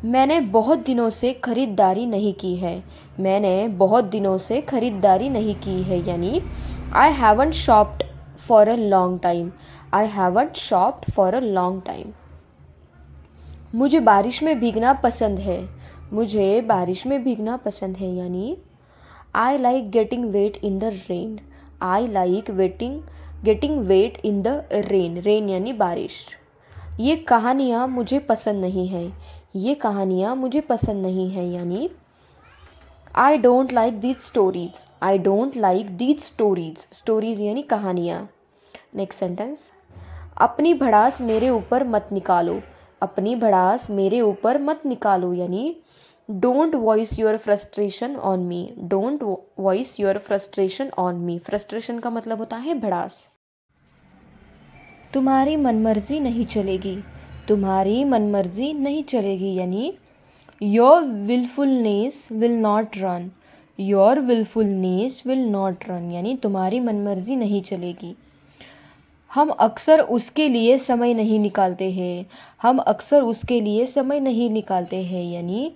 मैंने बहुत दिनों से खरीदारी नहीं की है, मैंने बहुत दिनों से खरीदारी नहीं की है यानी I haven't शॉप्ड for a long time, I haven't शॉप्ड for a long time. मुझे बारिश में भीगना पसंद है, मुझे बारिश में भीगना पसंद है यानी I like getting wait in the rain, I like getting wait in the rain, rain यानी बारिश। ये कहानियाँ मुझे पसंद नहीं है, ये कहानियाँ मुझे पसंद नहीं है यानी I don't like these stories, I don't like these stories, stories यानी कहानियाँ। नेक्स्ट सेंटेंस, अपनी भड़ास मेरे ऊपर मत निकालो, अपनी भड़ास मेरे ऊपर मत निकालो यानी don't voice your frustration on me, don't voice your frustration on me. Frustration का मतलब होता है भड़ास। तुम्हारी मनमर्जी नहीं चलेगी, तुम्हारी मनमर्जी नहीं चलेगी यानी your wilfulness will not run, your wilfulness will not run यानी तुम्हारी मनमर्जी नहीं चलेगी। हम अक्सर उसके लिए समय नहीं निकालते हैं, हम अक्सर उसके लिए समय नहीं निकालते हैं यानी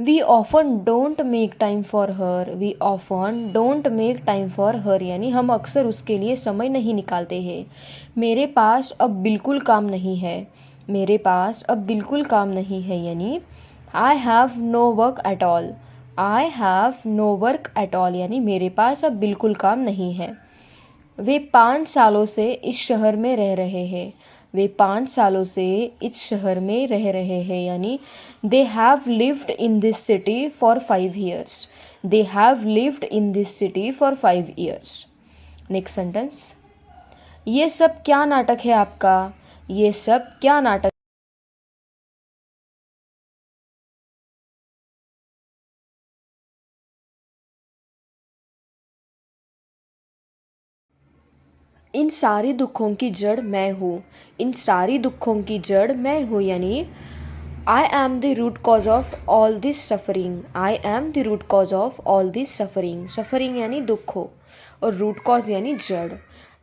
we often don't make time for her, we often don't make time for her यानी हम अक्सर उसके लिए समय नहीं निकालते हैं। मेरे पास अब बिल्कुल काम नहीं है, मेरे पास अब बिल्कुल काम नहीं है यानी I have no work at all, I have no work at all यानी मेरे पास अब बिल्कुल काम नहीं है। वे 5 सालों से इस शहर में रह रहे हैं, वे 5 सालों से इस शहर में रह रहे हैं यानी they have lived in this city for 5 years, they have lived in this city for 5 years. Next sentence, ये सब क्या नाटक है आपका, ये सब क्या नाटक, इन सारी दुखों की जड़ मैं हूँ, इन सारी दुखों की जड़ मैं हूँ यानी I am the root cause of all this suffering, I am the root cause of all this suffering, suffering यानी दुख हो और रूट कॉज यानी जड़।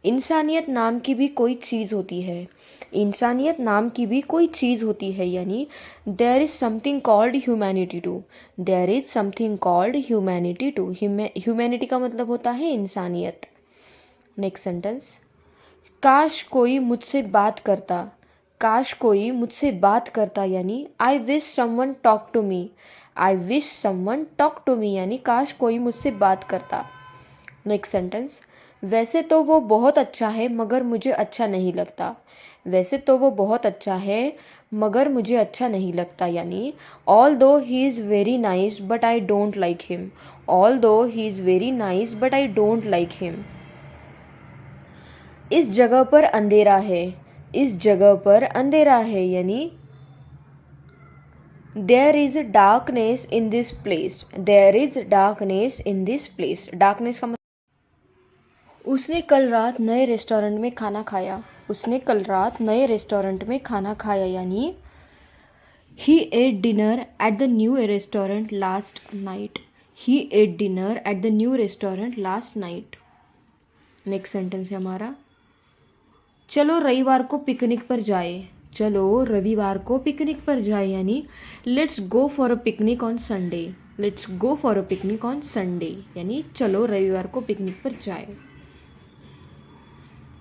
इंसानियत नाम की भी कोई चीज़ होती है, इंसानियत नाम की भी कोई चीज़ होती है यानी there is something called humanity too, there is something called humanity too, humanity का मतलब होता है इंसानियत। नेक्स्ट सेंटेंस, काश कोई मुझसे बात करता, काश कोई मुझसे बात करता यानी I wish someone talk to me, I wish someone talk to me यानी काश कोई मुझसे बात करता। नेक्स्ट सेंटेंस, वैसे तो वो बहुत अच्छा है मगर मुझे अच्छा नहीं लगता, वैसे तो वो बहुत अच्छा है मगर मुझे अच्छा नहीं लगता यानी although he is very nice but I don't like him, although he is very nice but I don't like him. इस जगह पर अंधेरा है, इस जगह पर अंधेरा है यानी there is darkness in this place, there is darkness in this place. Darkness का मतलब, उसने कल रात नए रेस्टोरेंट में खाना खाया, उसने कल रात नए रेस्टोरेंट में खाना खाया यानी he ate dinner at the new restaurant last night, he ate dinner at the new restaurant last night. Next sentence है हमारा, चलो रविवार को पिकनिक पर जाए, चलो रविवार को पिकनिक पर जाए यानी let's go for a picnic on Sunday, let's go for a picnic on Sunday, यानी चलो रविवार को पिकनिक पर जाए।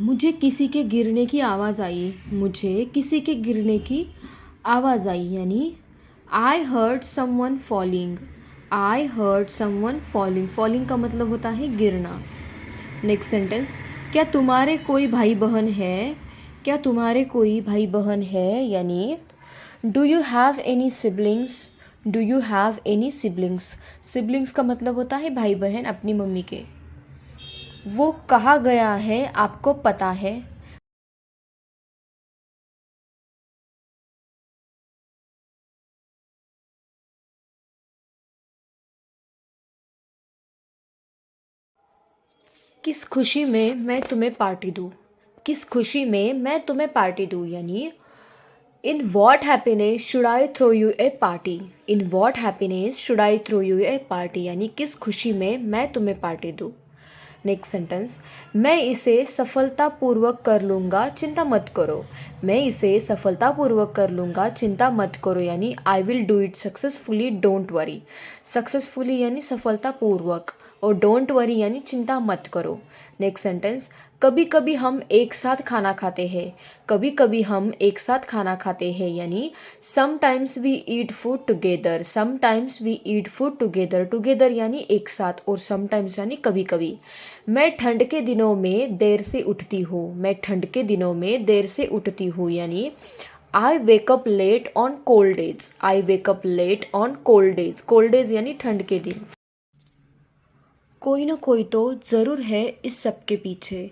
मुझे किसी के गिरने की आवाज़ आई, मुझे किसी के गिरने की आवाज़ आई, यानी I heard someone falling, I heard someone falling. Falling का मतलब होता है गिरना। नेक्स्ट सेंटेंस, क्या तुम्हारे कोई भाई बहन है, क्या तुम्हारे कोई भाई बहन है, यानी do you have any siblings, do you have any siblings. Siblings का मतलब होता है भाई बहन अपनी मम्मी के। वो कहाँ गया है आपको पता है, किस खुशी में मैं तुम्हें पार्टी दूँ, किस खुशी में मैं तुम्हें पार्टी दूँ, यानी in what happiness should I throw you a party, in what happiness should I throw you a party, यानी किस खुशी में मैं तुम्हें पार्टी दूँ। नेक्स्ट सेंटेंस, मैं इसे सफलतापूर्वक कर लूँगा चिंता मत करो, मैं इसे सफलतापूर्वक कर लूँगा चिंता मत करो, यानी I will do it successfully don't worry. Successfully यानी सफलतापूर्वक, और डोंट वरी यानी चिंता मत करो। नेक्स्ट सेंटेंस, कभी कभी हम एक साथ खाना खाते हैं, कभी कभी हम एक साथ खाना खाते हैं, यानी sometimes we eat food together, sometimes we eat food together, together यानी एक साथ, और समटाइम्स यानी कभी कभी। मैं ठंड के दिनों में देर से उठती हूँ, मैं ठंड के दिनों में देर से उठती हूँ, यानी I wake up late on cold days, I wake up late on cold days, cold days यानी ठंड के दिन। कोई ना कोई तो ज़रूर है इस सब के पीछे,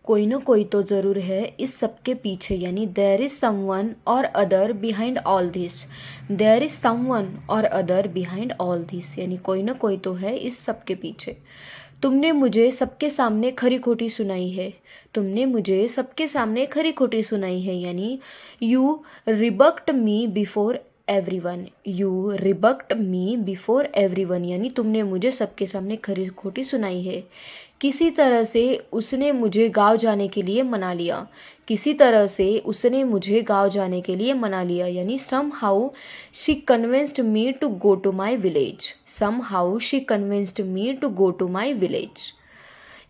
कोई ना कोई तो ज़रूर है इस सब के पीछे, यानी there is someone or other behind all this, there is someone or other behind all this, यानी कोई ना कोई तो है इस सब के पीछे। तुमने मुझे सबके सामने खरी खोटी सुनाई है, तुमने मुझे सबके सामने खरी खोटी सुनाई है, यानी you rebuked me before everyone, you rebuked me before everyone, यानी तुमने मुझे सबके सामने खरी खोटी सुनाई है। किसी तरह से उसने मुझे गांव जाने के लिए मना लिया, किसी तरह से उसने मुझे गांव जाने के लिए मना लिया, यानी somehow she convinced me to go to my village, somehow she convinced me to go to my village.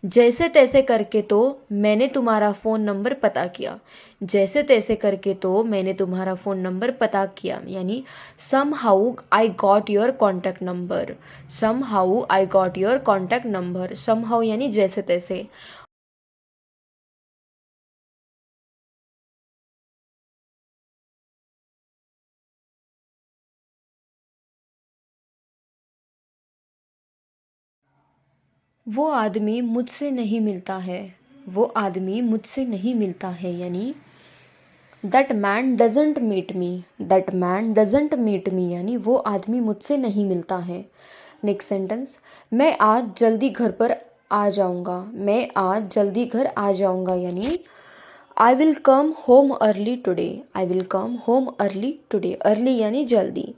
जैसे तैसे करके तो मैंने तुम्हारा फ़ोन नंबर पता किया, जैसे तैसे करके तो मैंने तुम्हारा फ़ोन नंबर पता किया, यानी somehow I got your contact number, somehow I got your contact number, somehow यानी जैसे तैसे। वो आदमी मुझसे नहीं मिलता है, वो आदमी मुझसे नहीं मिलता है, यानी that man doesn't meet me, that man doesn't meet me, यानी वो आदमी मुझसे नहीं मिलता है। नेक्स्ट सेंटेंस, मैं आज जल्दी घर पर आ जाऊंगा, मैं आज जल्दी घर आ जाऊंगा, यानी I will come home early today, I will come home early today, early यानी जल्दी।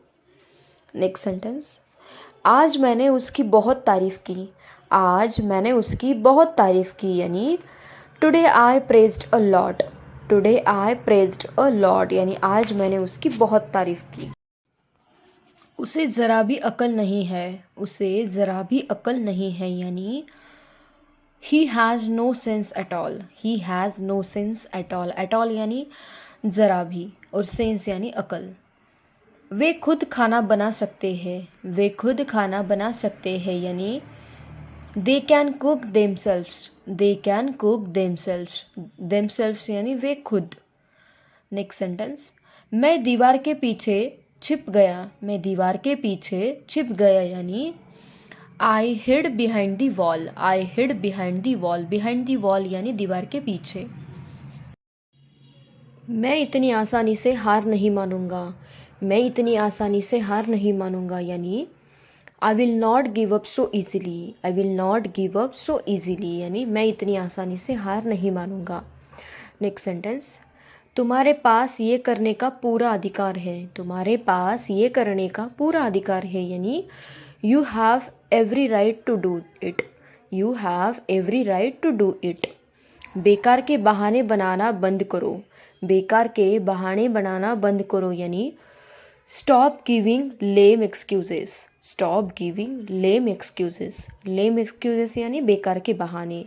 नेक्स्ट सेंटेंस, आज मैंने उसकी बहुत तारीफ़ की, आज मैंने उसकी बहुत तारीफ़ की, यानी today I praised a lot, today I praised a lot, यानी आज मैंने उसकी बहुत तारीफ़ की। उसे ज़रा भी अकल नहीं है, उसे ज़रा भी अकल नहीं है, यानी he has no sense at all, he has no sense at all यानी ज़रा भी, और सेंस यानी अकल। वे खुद खाना बना सकते हैं, वे खुद खाना बना सकते हैं, यानी they can cook themselves, they can cook themselves, themselves यानी वे खुद। नेक्स्ट सेंटेंस, मैं दीवार के पीछे छिप गया, मैं दीवार के पीछे छिप गया, यानी I hid behind the wall, I hid behind the wall, behind the wall यानी दीवार के पीछे। मैं इतनी आसानी से हार नहीं मानूंगा, मैं इतनी आसानी से हार नहीं मानूंगा, यानी I will not give up so easily, I will not give up so easily, यानी मैं इतनी आसानी से हार नहीं मानूंगा। नेक्स्ट सेंटेंस, तुम्हारे पास ये करने का पूरा अधिकार है, तुम्हारे पास ये करने का पूरा अधिकार है, यानी you have every right to do it, you have every right to do it. बेकार के बहाने बनाना बंद करो, बेकार के बहाने बनाना बंद करो, यानी स्टॉप गिविंग लेम एक्सक्यूजेस, स्टॉप गिविंग लेम एक्सक्यूजेस। लेम एक्सक्यूजेस यानी बेकार के बहाने।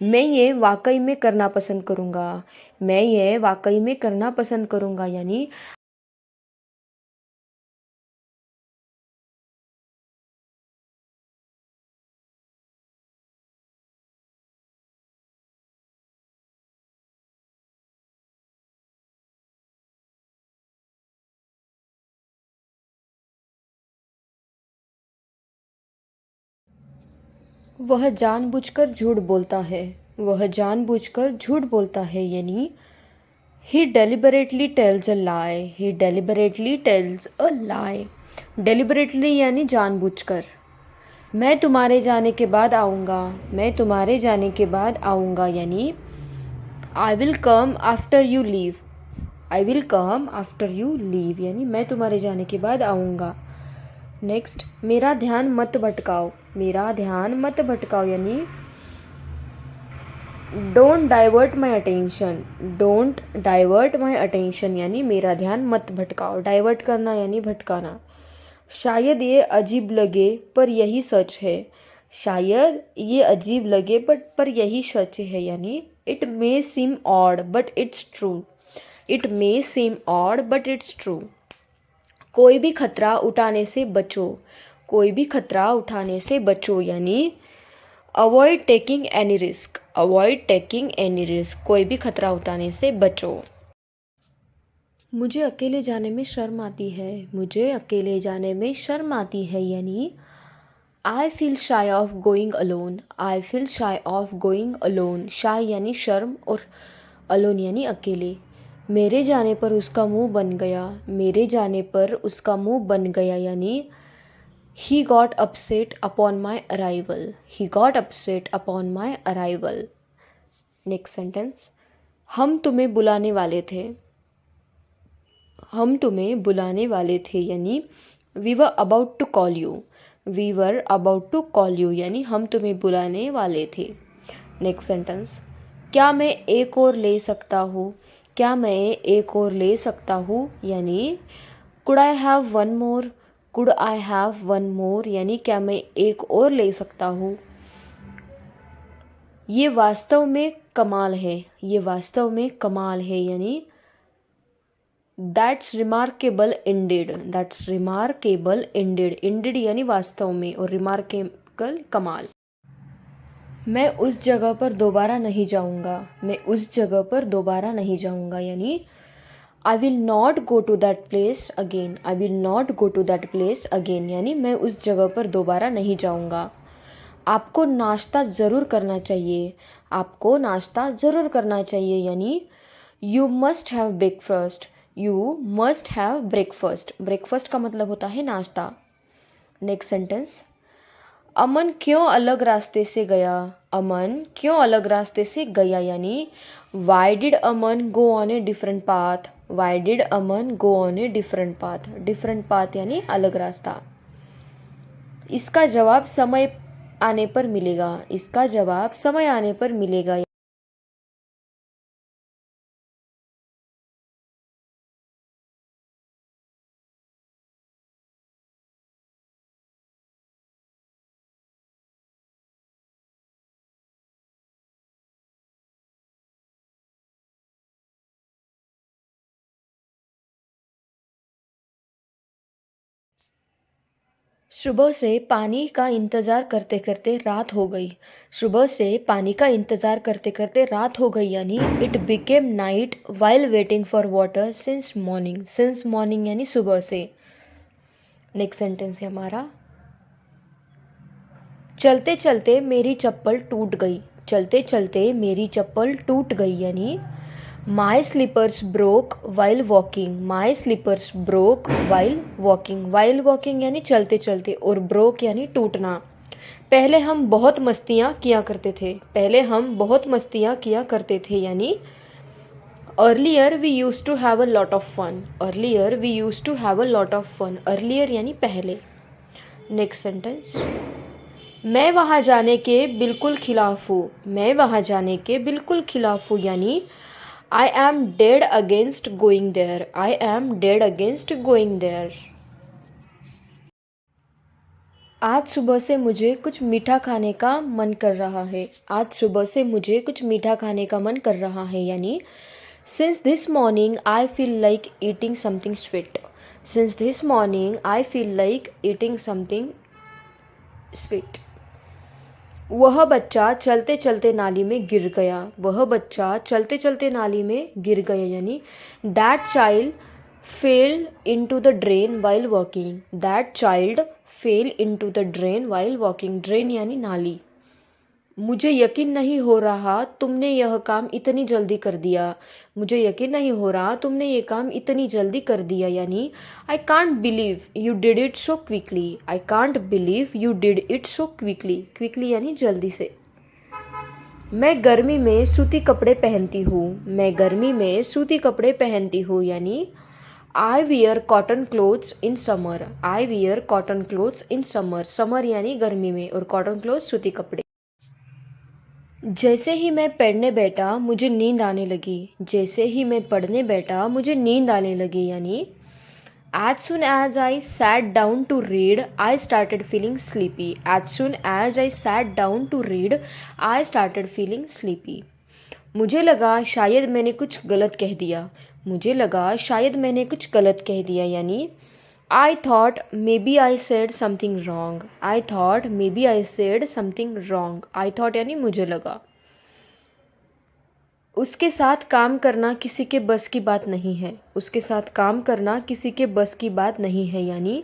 मैं ये वाकई में करना पसंद करूँगा। मैं ये वाकई में करना पसंद करूँगा यानी वह जानबूझकर झूठ बोलता है। वह जानबूझकर झूठ बोलता है यानी he deliberately tells a lie. He deliberately tells a lie. Deliberately यानी जानबूझकर। मैं तुम्हारे जाने के बाद आऊँगा। मैं तुम्हारे जाने के बाद आऊँगा यानी I will come after you leave. I will come after you leave यानी मैं तुम्हारे जाने के बाद आऊँगा। नेक्स्ट, मेरा ध्यान मत भटकाओ। मेरा ध्यान मत भटकाओ यानी don't divert my attention. Don't divert my attention यानी मेरा ध्यान मत भटकाओ। डाइवर्ट करना यानी भटकाना। शायद ये अजीब लगे पर यही सच है। शायद ये अजीब लगे पर यही सच है यानी it may seem odd but it's true. It may seem odd but it's true. कोई भी खतरा उठाने से बचो। कोई भी खतरा उठाने से बचो यानी avoid taking any risk. Avoid taking any risk. कोई भी खतरा उठाने से बचो। मुझे अकेले जाने में शर्म आती है। मुझे अकेले जाने में शर्म आती है यानी आई फील शाई of going alone. I feel शाई ऑफ गोइंग अलोन। शाई यानी शर्म और अलोन यानी अकेले। मेरे जाने पर उसका मुंह बन गया। मेरे जाने पर उसका मुंह बन गया यानी he got upset upon my arrival. He got upset upon my arrival. Next sentence, हम तुम्हें बुलाने वाले थे। हम तुम्हें बुलाने वाले थे यानी we were about to call you. We were about to call you यानी हम तुम्हें बुलाने वाले थे। नेक्स्ट सेंटेंस, क्या मैं एक और ले सकता हूँ। क्या मैं एक और ले सकता हूँ यानी could I have one more. Could I have one more यानी क्या मैं एक और ले सकता हूँ। ये वास्तव में कमाल है। ये वास्तव में कमाल है यानी that's remarkable indeed. That's remarkable indeed. Indeed यानी वास्तव में और रिमार्केबल कमाल। मैं उस जगह पर दोबारा नहीं जाऊंगा। मैं उस जगह पर दोबारा नहीं जाऊंगा यानी I will not go to that place again. I will not go to that place again यानी मैं उस जगह पर दोबारा नहीं जाऊंगा। आपको नाश्ता ज़रूर करना चाहिए। आपको नाश्ता ज़रूर करना चाहिए यानी you must have breakfast. You must have breakfast. Breakfast का मतलब होता है नाश्ता। नेक्स्ट सेंटेंस, अमन क्यों अलग रास्ते से गया। अमन क्यों अलग रास्ते से गया यानी why did Aman go on a different path. Why did Aman go on a different path. Different path यानी अलग रास्ता। इसका जवाब समय आने पर मिलेगा। इसका जवाब समय आने पर मिलेगा। सुबह से पानी का इंतज़ार करते करते रात हो गई। सुबह से पानी का इंतज़ार करते करते रात हो गई यानी it became night while waiting for water since morning. Since morning यानी सुबह से। नेक्स्ट सेंटेंस है हमारा, चलते चलते मेरी चप्पल टूट गई। चलते चलते मेरी चप्पल टूट गई यानी my slippers broke while walking. My slippers broke while walking. While walking यानी चलते चलते और ब्रोक यानी टूटना। पहले हम बहुत मस्तियाँ किया करते थे। पहले हम बहुत मस्तियाँ किया करते थे यानी earlier we use to have a lot of fun. Earlier we use to have a lot of fun. Earlier यानी पहले। नेक्स्ट सेंटेंस, मैं वहाँ जाने के बिल्कुल खिलाफ हूँ। मैं वहाँ जाने के बिल्कुल खिलाफ हूँ यानी I am dead against going there. I am dead against going there. आज सुबह से मुझे कुछ मीठा खाने का मन कर रहा है। आज सुबह से मुझे कुछ मीठा खाने का मन कर रहा है यानी since this morning I feel like eating something sweet. Since this morning I feel like eating something sweet. वह बच्चा चलते चलते नाली में गिर गया। वह बच्चा चलते चलते नाली में गिर गया यानी that child fail into the drain while walking. That child fail into the drain while walking. Drain यानी नाली। मुझे यकीन नहीं हो रहा तुमने यह काम इतनी जल्दी कर दिया। मुझे यकीन नहीं हो रहा तुमने ये काम इतनी जल्दी कर दिया यानी I can't believe you did it so quickly. I can't believe you did it so quickly. Quickly यानी जल्दी से। मैं गर्मी में सूती कपड़े पहनती हूँ। मैं गर्मी में सूती कपड़े पहनती हूँ यानी I wear cotton clothes in summer. I wear cotton clothes in summer. Summer यानी गर्मी में और कॉटन क्लोथ्स सूती कपड़े। जैसे ही मैं पढ़ने बैठा मुझे नींद आने लगी। जैसे ही मैं पढ़ने बैठा मुझे नींद आने लगी यानी as soon as I sat down to read I started feeling sleepy. As soon as I sat down to read I started feeling sleepy. मुझे लगा शायद मैंने कुछ गलत कह दिया। मुझे लगा शायद मैंने कुछ गलत कह दिया यानी I thought maybe I said something wrong. I thought maybe I said something wrong. I thought यानी मुझे लगा। उसके साथ काम करना किसी के बस की बात नहीं है। उसके साथ काम करना किसी के बस की बात नहीं है यानी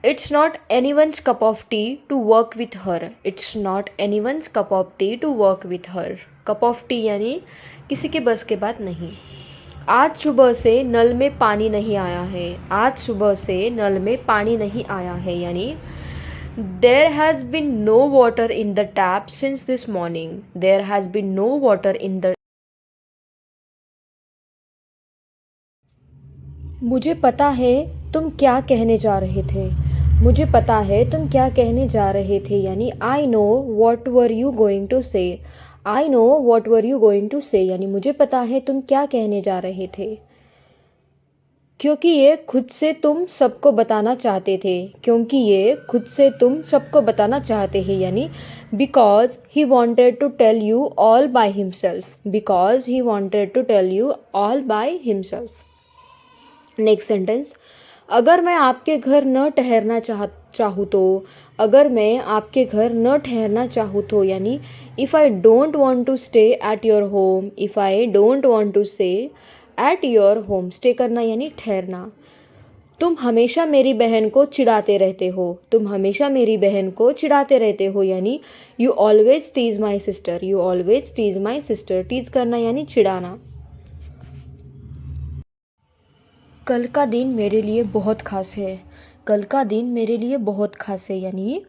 it's not anyone's cup of tea to work with her. It's not anyone's cup of tea to work with her. Cup of tea यानी किसी के बस के बात नहीं। आज सुबह से नल में पानी नहीं आया है। आज सुबह से नल में पानी नहीं आया है यानी There has been no water in the tap since this morning. There has been no water in the. मुझे पता है तुम क्या कहने जा रहे थे। मुझे पता है तुम क्या कहने जा रहे थे यानी I know what were you going to say. I know what were you going to say यानी मुझे पता है तुम क्या कहने जा रहे थे। क्योंकि ये खुद से तुम सबको बताना चाहते थे। क्योंकि ये खुद से तुम सबको बताना चाहते हैं यानी because he wanted to tell you all by himself. Because he wanted to tell you all by himself. Next sentence. अगर मैं आपके घर न ठहरना चाहूँ तो। अगर मैं आपके घर न ठहरना चाहूँ तो यानी if I don't want to stay at your home. If I don't want to stay at your home. Stay करना यानी ठहरना। तुम हमेशा मेरी बहन को चिढ़ाते रहते हो। तुम हमेशा मेरी बहन को चिढ़ाते रहते हो यानी you always tease my sister. You always tease my sister. Tease करना यानी चिढ़ाना। कल का दिन मेरे लिए बहुत खास है। कल का दिन मेरे लिए बहुत खास है यानी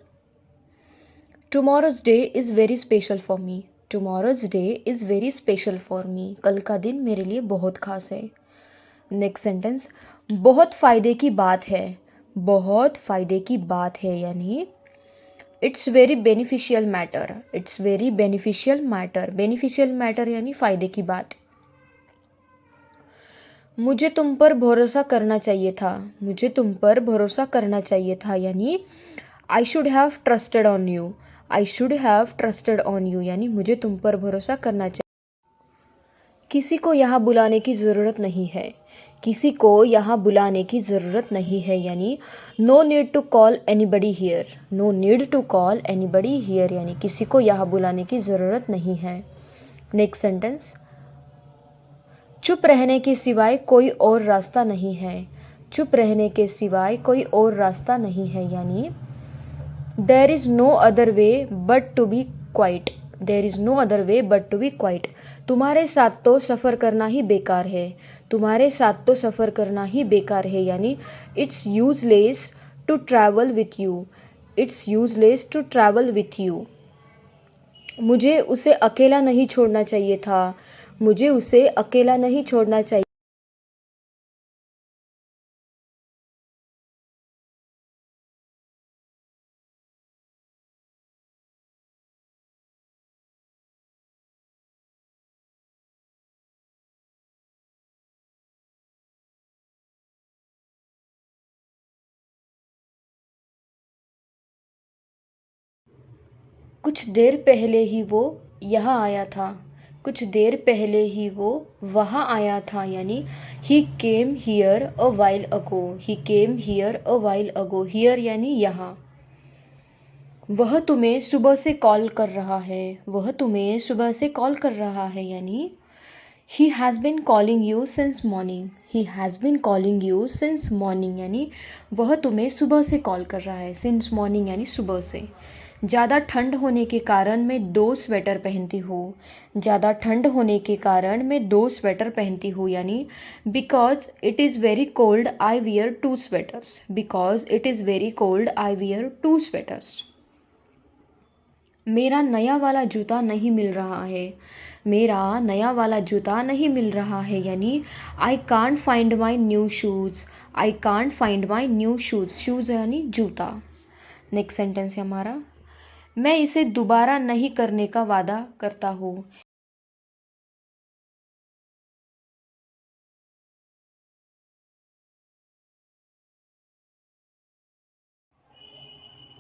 tomorrow's day is very special for me. Tomorrow's day is very special for me. कल का दिन मेरे लिए बहुत खास है। Next sentence. बहुत फ़ायदे की बात है। बहुत फ़ायदे की बात है यानी it's very beneficial matter. It's very beneficial matter. Beneficial matter यानी फ़ायदे की बात। मुझे तुम पर भरोसा करना चाहिए था। मुझे तुम पर भरोसा करना चाहिए था यानी I should have trusted on you. I should have trusted on you यानी मुझे तुम पर भरोसा करना चाहिए। किसी को यहाँ बुलाने की ज़रूरत नहीं है। किसी को यहाँ बुलाने की ज़रूरत नहीं है यानी no need to call anybody here. No need to call anybody here यानी किसी को यहाँ बुलाने की ज़रूरत नहीं है। Next sentence. चुप रहने के सिवाय कोई और रास्ता नहीं है। चुप रहने के सिवाय कोई और रास्ता नहीं है यानी there is no other way but to be quiet. There is no other way but to be quiet. तुम्हारे साथ तो सफ़र करना ही बेकार है। तुम्हारे साथ तो सफ़र करना ही बेकार है यानी it's useless to travel with you. It's useless to travel with you. मुझे उसे अकेला नहीं छोड़ना चाहिए था। मुझे उसे अकेला नहीं छोड़ना चाहिए। कुछ देर पहले ही वो यहाँ आया था, कुछ देर पहले ही वो वहाँ आया था, यानी he came here a while ago, he came here a while ago, here यानी यहाँ। वह तुम्हें सुबह से कॉल कर रहा है, वह तुम्हें सुबह से कॉल कर रहा है, यानी he has been calling you since morning, he has been calling you since morning, यानी वह तुम्हें सुबह से कॉल कर रहा है, सिंस मॉर्निंग यानी सुबह से। ज़्यादा ठंड होने के कारण मैं 2 स्वेटर पहनती हूँ, ज़्यादा ठंड होने के कारण मैं 2 स्वेटर पहनती हूँ, यानी because it is very cold I wear 2 sweaters, because it is very cold I wear 2 sweaters. मेरा नया वाला जूता नहीं मिल रहा है, मेरा नया वाला जूता नहीं मिल रहा है, यानी I can't find my new shoes, I can't find my new shoes, shoes यानी जूता। नेक्स्ट सेंटेंस है हमारा, मैं इसे दोबारा नहीं करने का वादा करता हूँ।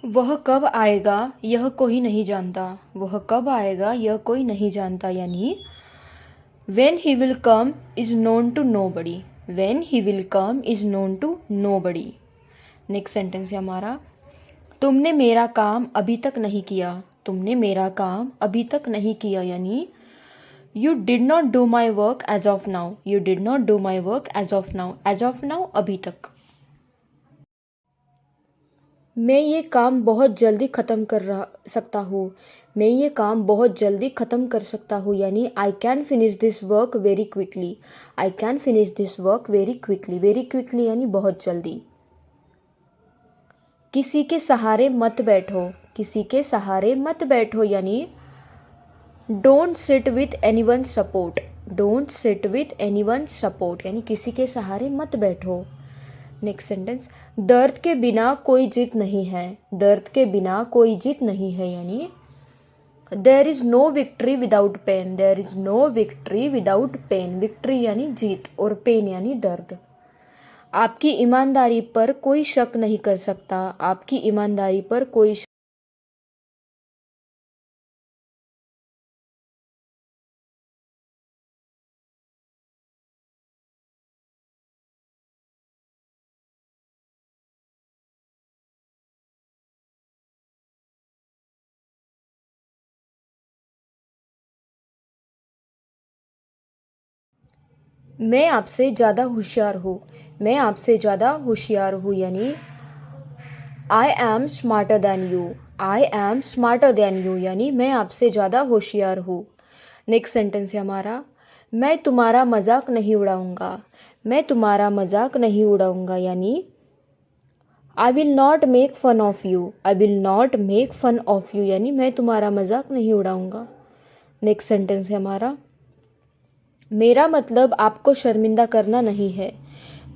वह कब आएगा यह कोई नहीं जानता, वह कब आएगा यह कोई नहीं जानता, यानी when he will come is known to nobody, when he will come is known to nobody। Next sentence है हमारा, तुमने मेरा काम अभी तक नहीं किया, तुमने मेरा काम अभी तक नहीं किया, यानी you did not do my work as of now, you did not do my work as of now, as of now अभी तक। मैं ये काम बहुत जल्दी ख़त्म कर सकता हूँ, मैं ये काम बहुत जल्दी ख़त्म कर सकता हूँ, यानी I can finish this work very quickly, I can finish this work very quickly, very quickly यानी बहुत जल्दी। किसी के सहारे मत बैठो, किसी के सहारे मत बैठो, यानी don't sit with any one support, don't sit with any one support, यानी किसी के सहारे मत बैठो। नेक्स्ट सेंटेंस, दर्द के बिना कोई जीत नहीं है, दर्द के बिना कोई जीत नहीं है, यानी there is no victory without pain, there is no victory without pain, victory यानी जीत और पेन यानी दर्द। आपकी ईमानदारी पर कोई शक नहीं कर सकता, आपकी ईमानदारी पर कोई मैं आपसे ज़्यादा होशियार हूँ, मैं आपसे ज़्यादा होशियार हूँ, यानी I am smarter than you, I am smarter than you, यानी मैं आपसे ज़्यादा होशियार हूँ। नेक्स्ट सेंटेंस है हमारा, मैं तुम्हारा मजाक नहीं उड़ाऊंगा, मैं तुम्हारा मजाक नहीं उड़ाऊंगा, यानी I will not make fun of you, I will not make fun of you, यानी मैं तुम्हारा मजाक नहीं उड़ाऊंगा। नेक्स्ट सेंटेंस है हमारा, मेरा मतलब आपको शर्मिंदा करना नहीं है,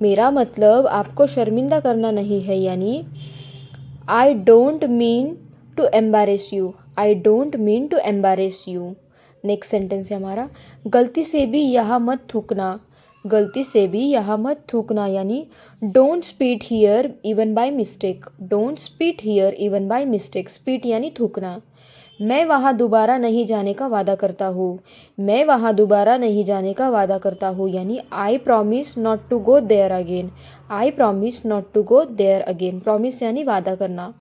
मेरा मतलब आपको शर्मिंदा करना नहीं है, यानी I don't mean to embarrass you, I don't mean to embarrass you. Next sentence है हमारा, गलती से भी यहाँ मत थूकना, गलती से भी यहाँ मत थूकना, यानी don't spit here even by mistake, don't spit here even by mistake, spit यानी थूकना। मैं वहाँ दोबारा नहीं जाने का वादा करता हूँ, मैं वहाँ दोबारा नहीं जाने का वादा करता हूँ, यानी I promise not to go there again, I promise not to go there again, promise यानी वादा करना।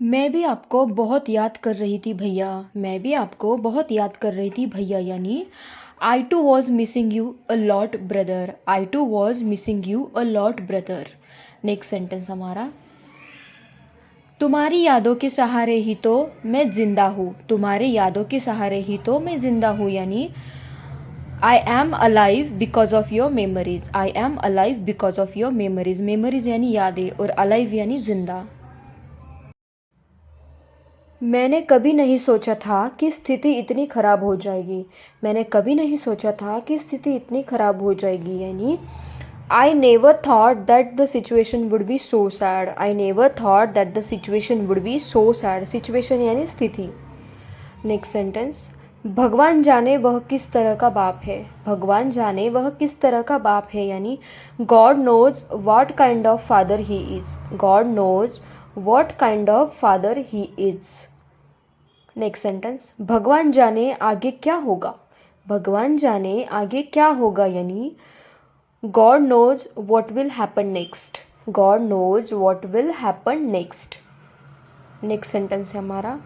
मैं भी आपको बहुत याद कर रही थी भैया, मैं भी आपको बहुत याद कर रही थी भैया, यानी I too was missing you a lot brother, I too was missing you a lot brother. Next sentence हमारा, तुम्हारी यादों के सहारे ही तो मैं जिंदा हूँ, तुम्हारी यादों के सहारे ही तो मैं जिंदा हूँ, यानी I am alive because of your memories, I am alive because of your memories, memories यानी यादें और अलाइव यानी जिंदा। मैंने कभी नहीं सोचा था कि स्थिति इतनी ख़राब हो जाएगी, मैंने कभी नहीं सोचा था कि स्थिति इतनी ख़राब हो जाएगी, यानी I never thought that the situation would be so sad, I never thought that the situation would be so sad, situation यानी स्थिति। नेक्स्ट सेंटेंस, भगवान जाने वह किस तरह का बाप है, भगवान जाने वह किस तरह का बाप है, यानी God knows what kind of father he is, God knows what kind of father he is. Next sentence, भगवान जाने आगे क्या होगा। भगवान जाने आगे क्या होगा यानी God knows what will happen next. God knows what will happen next. Next sentence है हमारा,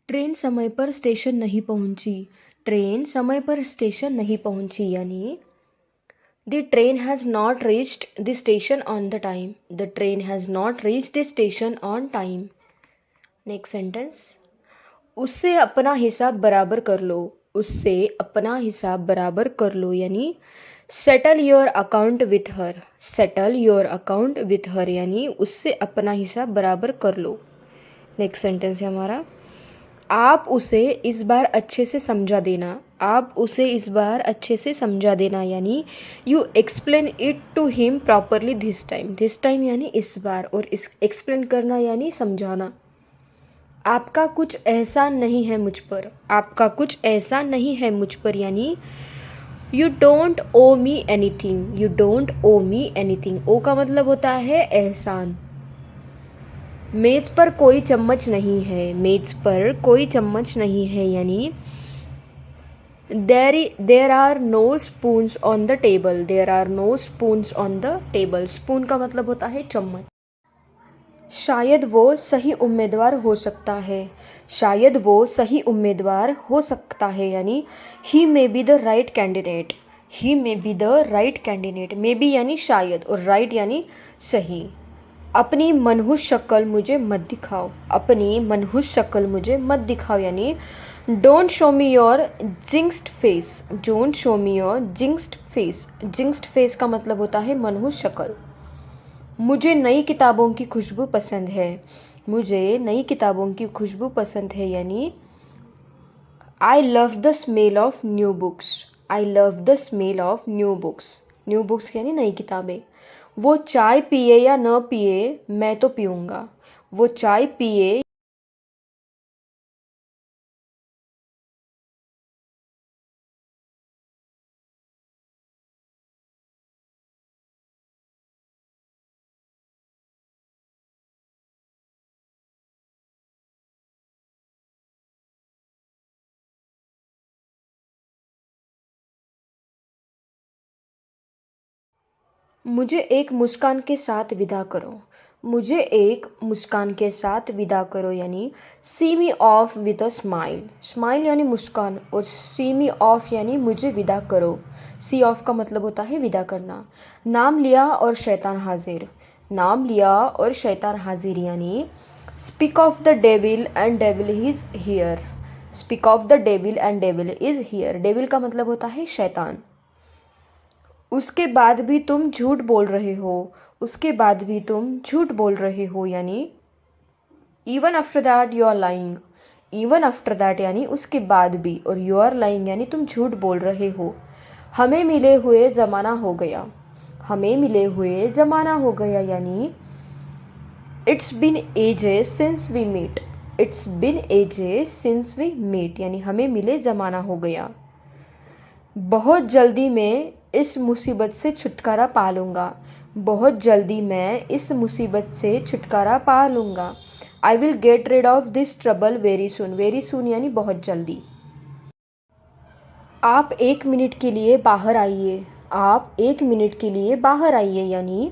ट्रेन समय पर स्टेशन नहीं पहुंची। ट्रेन समय पर स्टेशन नहीं पहुंची यानी the train has not reached the station on the time. The train has not reached the station on time. Next sentence, उससे अपना हिसाब बराबर कर लो। उससे अपना हिसाब बराबर कर लो यानी settle your account with her. Settle your account with her यानी उससे अपना हिसाब बराबर कर लो। नेक्स्ट सेंटेंस है हमारा, आप उसे इस बार अच्छे से समझा देना। आप उसे इस बार अच्छे से समझा देना यानी you explain it to him properly this time. This time यानी इस बार, और इस एक्सप्लेन करना यानी समझाना। आपका कुछ एहसान नहीं है मुझ पर। आपका कुछ एहसान नहीं है मुझ पर यानी you don't owe me anything. You don't owe me anything. Owe का मतलब होता है एहसान। मेज पर कोई चम्मच नहीं है। मेज पर कोई चम्मच नहीं है यानी there are no spoons on the table. There are no spoons on the table. Spoon का मतलब होता है चम्मच। शायद वो सही उम्मीदवार हो सकता है। शायद वो सही उम्मीदवार हो सकता है यानी he may be the right candidate. He may be the right candidate. Maybe यानी शायद और राइट यानी सही। अपनी मनहूस शक्ल मुझे मत दिखाओ। अपनी मनहूस शक्ल मुझे मत दिखाओ यानी don't show me your jinxed face. Don't show me your jinxed face. Jinxed face का मतलब होता है मनहूस शक्ल। मुझे नई किताबों की खुशबू पसंद है। मुझे नई किताबों की खुशबू पसंद है यानी I love the smell of new books. I love the smell of new books. New books यानी नई किताबें। वो चाय पिए या न पिए मैं तो पीऊँगा। वो चाय पिए। मुझे एक मुस्कान के साथ विदा करो। मुझे एक मुस्कान के साथ विदा करो यानी see me off with a smile. Smile यानी मुस्कान और सी मी ऑफ यानी मुझे विदा करो। सी ऑफ का मतलब होता है विदा करना। नाम लिया और शैतान हाजिर। नाम लिया और शैतान हाजिर यानी speak of the devil and devil is here. Speak of the devil and devil is here. Devil का मतलब होता है शैतान। उसके बाद भी तुम झूठ बोल रहे हो। उसके बाद भी तुम झूठ बोल रहे हो यानी even after that you are lying. Even after that यानी उसके बाद भी, और यू आर लाइंग यानी तुम झूठ बोल रहे हो। हमें मिले हुए ज़माना हो गया। हमें मिले हुए ज़माना हो गया यानी it's been ages since we meet. It's been ages since we meet यानी हमें मिले ज़माना हो गया। बहुत जल्दी मैं इस मुसीबत से छुटकारा पा लूँगा। बहुत जल्दी मैं इस मुसीबत से छुटकारा पा लूँगा। I will get rid of this trouble very soon. Very soon यानी बहुत जल्दी। आप एक मिनट के लिए बाहर आइए। आप एक मिनट के लिए बाहर आइए यानी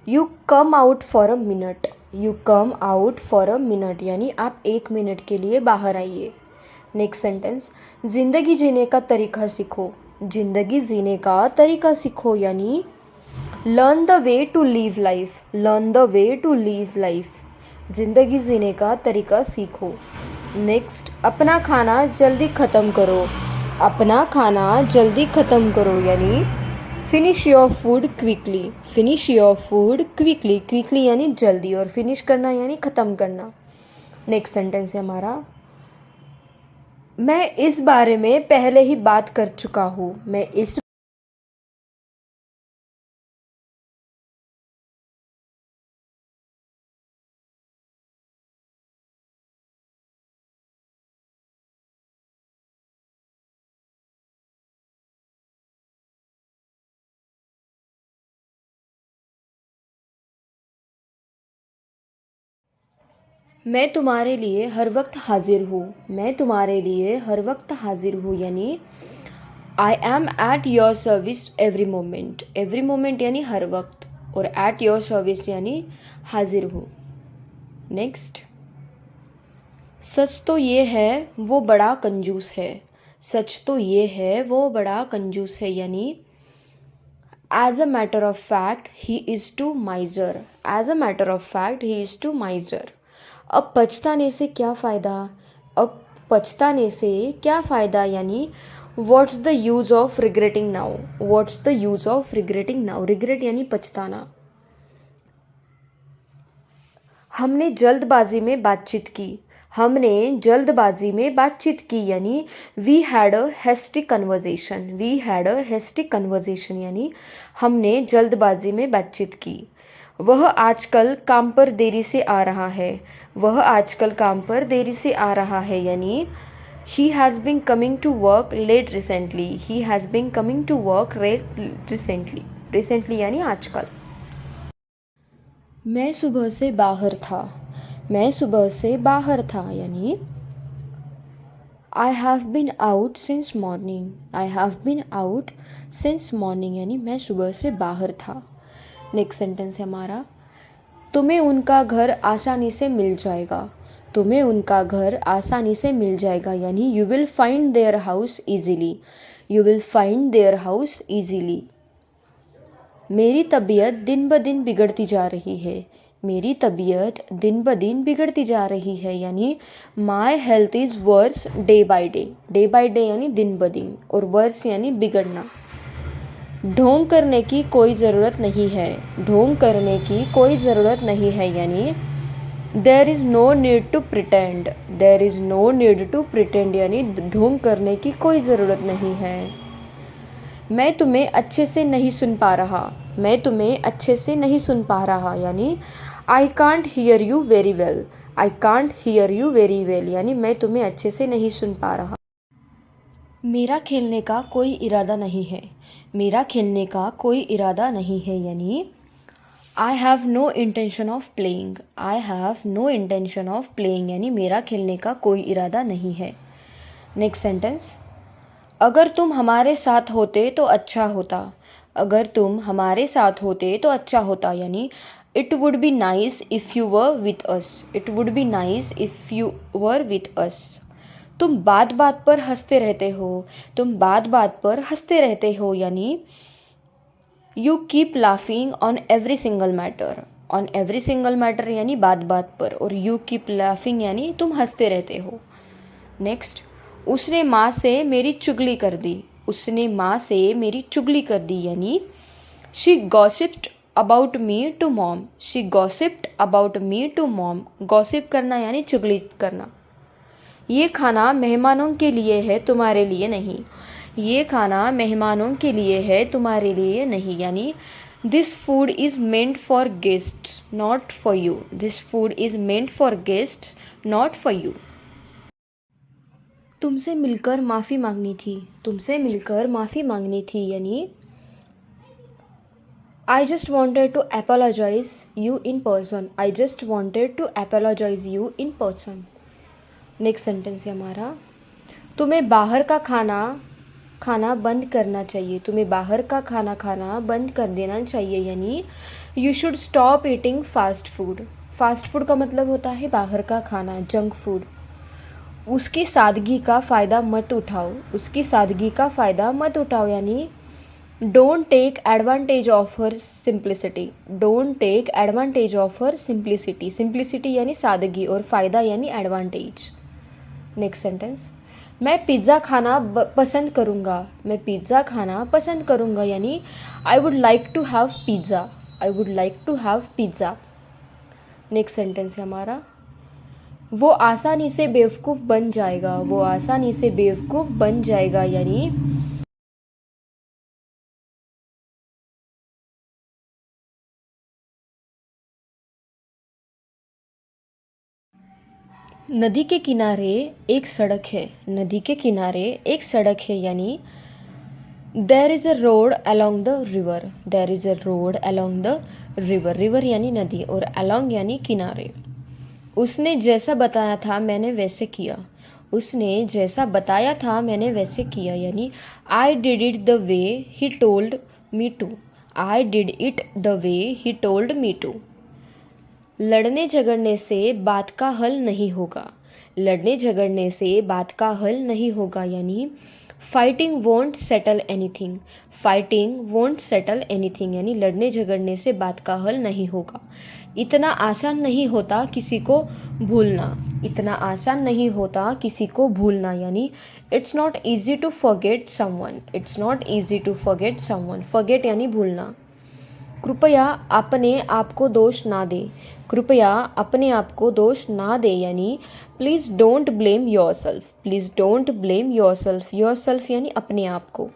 you come out for a minute. You come out for a minute यानी आप एक मिनट के लिए बाहर आइए। नेक्स्ट सेंटेंस, ज़िंदगी जीने का तरीका सीखो। ज़िंदगी जीने का तरीका सीखो यानी learn the way to live life. Learn the way to live life. ज़िंदगी जीने का तरीका सीखो। नेक्स्ट, अपना खाना जल्दी ख़त्म करो। अपना खाना जल्दी ख़त्म करो यानी finish your food quickly. Finish your food quickly. Quickly यानी जल्दी और फिनिश करना यानी ख़त्म करना। नेक्स्ट सेंटेंस है हमारा, मैं इस बारे में पहले ही बात कर चुका हूँ। मैं इस मैं तुम्हारे लिए हर वक्त हाजिर हूँ, मैं तुम्हारे लिए हर वक्त हाजिर हूँ यानी I M at your service every moment यानी हर वक्त, और एट योर सर्विस यानी हाजिर हूँ। नेक्स्ट, सच तो ये है वो बड़ा कंजूस है, सच तो ये है वो बड़ा कंजूस है यानी as a matter of fact he is too miser, as a matter of fact he is too miser. अब पछताने से क्या फ़ायदा, अब पछताने से क्या फ़ायदा यानी what's the use of regretting now, what's the use of regretting now, regret यानी पछताना। हमने जल्दबाजी में बातचीत की, हमने जल्दबाजी में बातचीत की यानी we had a hasty conversation, we had a hasty conversation यानी हमने जल्दबाजी में बातचीत की। वह आजकल काम पर देरी से आ रहा है, वह आजकल काम पर देरी से आ रहा है यानी he has been coming to work late recently, he has been coming to work late recently, recently यानी आजकल। मैं सुबह से बाहर था, मैं सुबह से बाहर था यानी I have been out since morning, I have been out since morning यानी मैं सुबह से बाहर था। नेक्स्ट सेंटेंस है हमारा, तुम्हें उनका घर आसानी से मिल जाएगा, तुम्हें उनका घर आसानी से मिल जाएगा यानी you will find their house easily, you will find their house easily. मेरी तबीयत दिन ब दिन बिगड़ती जा रही है, मेरी तबीयत दिन ब दिन बिगड़ती जा रही है यानी my health is verse day by day, day by day यानी दिन ब दिन, और वर्स यानी बिगड़ना। ढोंग करने की कोई ज़रूरत नहीं है, ढोंग करने की कोई ज़रूरत नहीं है यानी there is no need to pretend, there is no need to pretend यानी ढोंग करने की कोई ज़रूरत नहीं है। मैं तुम्हें अच्छे से नहीं सुन पा रहा, मैं तुम्हें अच्छे से नहीं सुन पा रहा यानी I can't hear you very well, I can't hear you very well यानी मैं तुम्हें अच्छे से नहीं सुन पा रहा। मेरा खेलने का कोई इरादा नहीं है, मेरा खेलने का कोई इरादा नहीं है यानी I have no intention of playing, I have no intention of playing यानी मेरा खेलने का कोई इरादा नहीं है। नेक्स्ट सेंटेंस, अगर तुम हमारे साथ होते तो अच्छा होता, अगर तुम हमारे साथ होते तो अच्छा होता यानी it would be nice if you were with us, it would be nice if you were with us. तुम बात बात पर हंसते रहते हो, तुम बात बात पर हंसते रहते हो यानी you keep laughing on every single matter, on every single matter यानी बात बात पर, और यू कीप लाफिंग यानी तुम हंसते रहते हो। नेक्स्ट, उसने माँ से मेरी चुगली कर दी, उसने माँ से मेरी चुगली कर दी यानी she gossiped about me to mom, she gossiped about me to mom, gossip करना यानी चुगली करना। ये खाना मेहमानों के लिए है तुम्हारे लिए नहीं, ये खाना मेहमानों के लिए है तुम्हारे लिए नहीं यानी this food is meant for guests not for you, this food is meant for guests not for you. तुमसे मिलकर माफ़ी मांगनी थी, तुमसे मिलकर माफ़ी मांगनी थी यानी I just wanted to apologise you in person, I just wanted to apologise you in person. Next sentence है हमारा, तुम्हें बाहर का खाना खाना बंद करना चाहिए, तुम्हें बाहर का खाना खाना बंद कर देना चाहिए यानी you should stop eating fast food, fast food का मतलब होता है बाहर का खाना, जंक फूड। उसकी सादगी का फ़ायदा मत उठाओ, उसकी सादगी का फ़ायदा मत उठाओ यानी don't take advantage of her simplicity, don't take advantage of her simplicity, simplicity यानी सादगी और फ़ायदा यानी एडवांटेज। नेक्स्ट सेंटेंस, मैं पिज़्ज़ा खाना पसंद करूँगा, मैं पिज़्ज़ा खाना पसंद करूँगा यानी I would like to have pizza, I would like to have pizza. Next sentence है हमारा, वो आसानी से बेवकूफ़ बन जाएगा, वो आसानी से बेवकूफ़ बन जाएगा यानी नदी के किनारे एक सड़क है, नदी के किनारे एक सड़क है यानी there is a road along the river, there is a road along the river, river यानी नदी और अलॉन्ग यानी किनारे। उसने जैसा बताया था मैंने वैसे किया। उसने जैसा बताया था मैंने वैसे किया, यानी I did it the way he told me to. I did it the way he told me to. लड़ने झगड़ने से बात का हल नहीं होगा। लड़ने झगड़ने से बात का हल नहीं होगा, यानी fighting won't settle anything. Fighting won't settle anything, यानी लड़ने झगड़ने से बात का हल नहीं होगा। इतना आसान नहीं होता किसी को भूलना। इतना आसान नहीं होता किसी को भूलना, यानी it's not easy to forget someone. It's not easy to forget someone. Forget यानी भूलना। कृपया अपने आप को दोष ना दे। कृपया अपने आप को दोष ना दे, यानी please don't blame your self. Please don't blame your self. Your self यानी अपने आप को।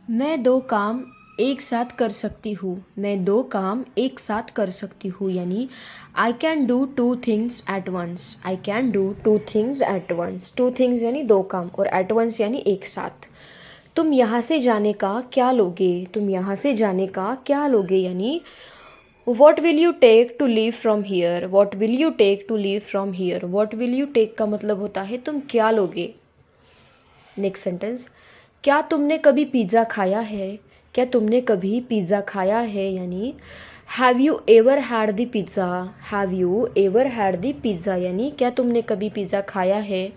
मैं दो काम एक साथ कर सकती हूँ। मैं दो काम एक साथ कर सकती हूँ, यानी I can do two things at once. I can do two things at once. Two things यानी दो काम, और एट वंस यानी एक साथ। तुम यहाँ से जाने का क्या लोगे। तुम यहाँ से जाने का क्या लोगे, यानी what will you take to leave from here. What will you take to leave from here. What will you take का मतलब होता है तुम क्या लोगे। नेक्स्ट सेंटेंस, क्या तुमने कभी पिज़्ज़ा खाया है। क्या तुमने कभी पिज़्ज़ा खाया है, यानी have you ever had the pizza. Have you ever had the pizza, यानी क्या तुमने कभी पिज़्ज़ा खाया है।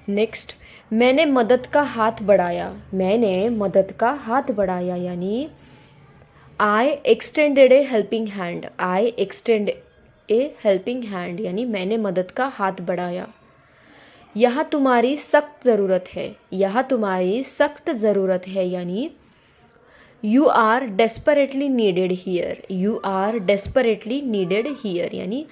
नेक्स्ट, मैंने मदद का हाथ बढ़ाया। मैंने मदद का हाथ बढ़ाया, यानी I extended a helping hand. I extend a helping hand, यानी मैंने मदद का हाथ बढ़ाया। यहाँ तुम्हारी सख्त ज़रूरत है। यहाँ तुम्हारी सख्त ज़रूरत है, यानी you are desperately needed here. You are desperately needed here, यानी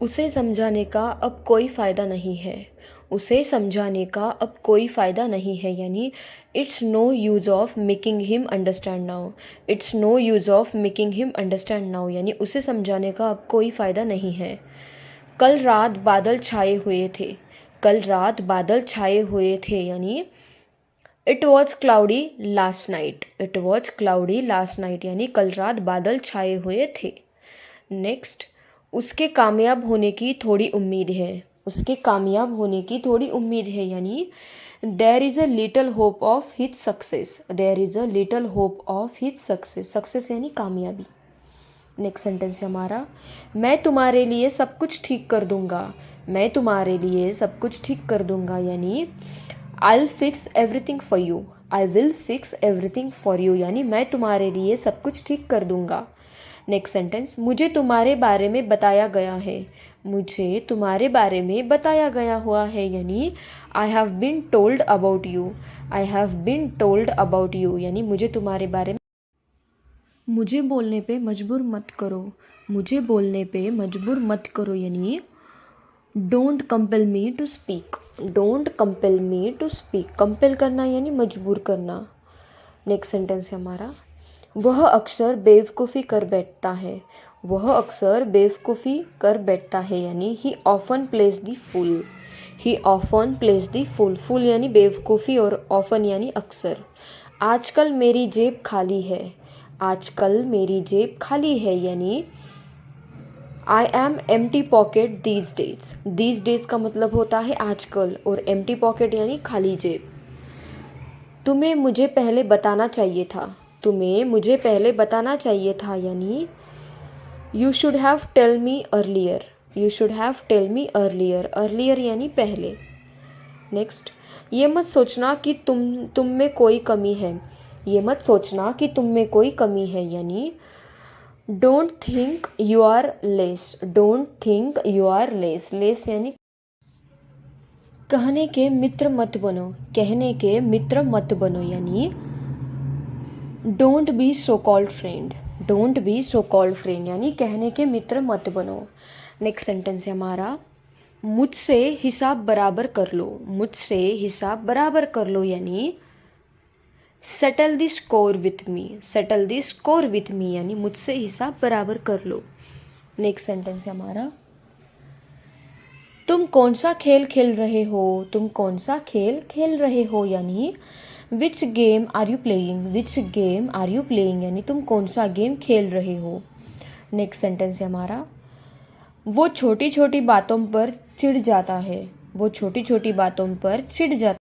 उसे समझाने का अब कोई फ़ायदा नहीं है। उसे समझाने का अब कोई फ़ायदा नहीं है, यानी it's no use of making him understand now. It's no use of making him understand now, यानी उसे समझाने का अब कोई फ़ायदा नहीं है। कल रात बादल छाए हुए थे। कल रात बादल छाए हुए थे, यानी it was cloudy last night. It was cloudy last night, यानी कल रात बादल छाए हुए थे। नेक्स्ट, उसके कामयाब होने की थोड़ी उम्मीद है। उसके कामयाब होने की थोड़ी उम्मीद है, यानी there is a little hope of his success. There is a little hope of his success. Success यानी कामयाबी। नेक्स्ट सेंटेंस है हमारा, मैं तुम्हारे लिए सब कुछ ठीक कर दूंगा। मैं तुम्हारे लिए सब कुछ ठीक कर दूंगा, यानी I will fix everything for you. I will fix everything for you, यानी मैं तुम्हारे लिए सब कुछ ठीक कर दूंगा। नेक्स्ट सेंटेंस, मुझे तुम्हारे बारे में बताया गया है। मुझे तुम्हारे बारे में बताया गया हुआ है, यानी I have been told about you. I have been told about you, यानी मुझे तुम्हारे बारे में। मुझे बोलने पे मजबूर मत करो। मुझे बोलने पे मजबूर मत करो, यानी don't compel me to speak. Don't compel me to speak. Compel करना यानी मजबूर करना। नेक्स्ट सेंटेंस है हमारा, वह अक्सर बेवकूफ़ी कर बैठता है। वह अक्सर बेवकूफ़ी कर बैठता है, यानी he often plays the fool. He often plays the fool. Fool यानी बेवकूफ़ी और ऑफन यानी अक्सर। आजकल मेरी जेब खाली है। आजकल मेरी जेब खाली है, यानी I M empty pocket these days. These days का मतलब होता है आजकल, और एम्प्टी पॉकेट यानी खाली जेब। तुम्हें मुझे पहले बताना चाहिए था। तुम्हें मुझे पहले बताना चाहिए था, यानी you should have tell me earlier. You should have tell me earlier. Earlier यानी पहले। नेक्स्ट, ये मत सोचना कि तुम में कोई कमी है। ये मत सोचना कि तुम में कोई कमी है, यानी don't think you are less. Don't think you are less. Less यानी कहने के मित्र मत बनो। कहने के मित्र मत बनो, यानी don't be so called friend. Don't be so called friend, यानी कहने के मित्र मत बनो। नेक्स्ट सेंटेंस है हमारा, मुझसे हिसाब बराबर कर लो। मुझसे हिसाब बराबर कर लो, यानी settle the score with me. Settle the score with me, यानी मुझसे हिसाब बराबर कर लो। नेक्स्ट सेंटेंस है हमारा, तुम कौन सा खेल खेल रहे हो। तुम कौन सा खेल खेल रहे हो, यानी which game are you playing. Which game are you playing, यानी तुम कौन सा गेम खेल रहे हो। नेक्स्ट सेंटेंस है हमारा, वो छोटी छोटी बातों पर चिढ़ जाता है। वो छोटी छोटी बातों पर चिढ़ जाता।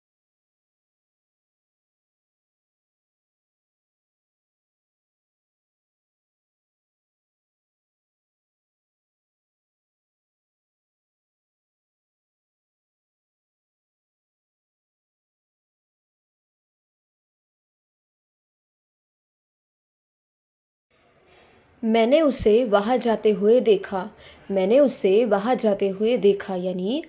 मैंने उसे वहाँ जाते हुए देखा। मैंने उसे वहाँ जाते हुए देखा यानी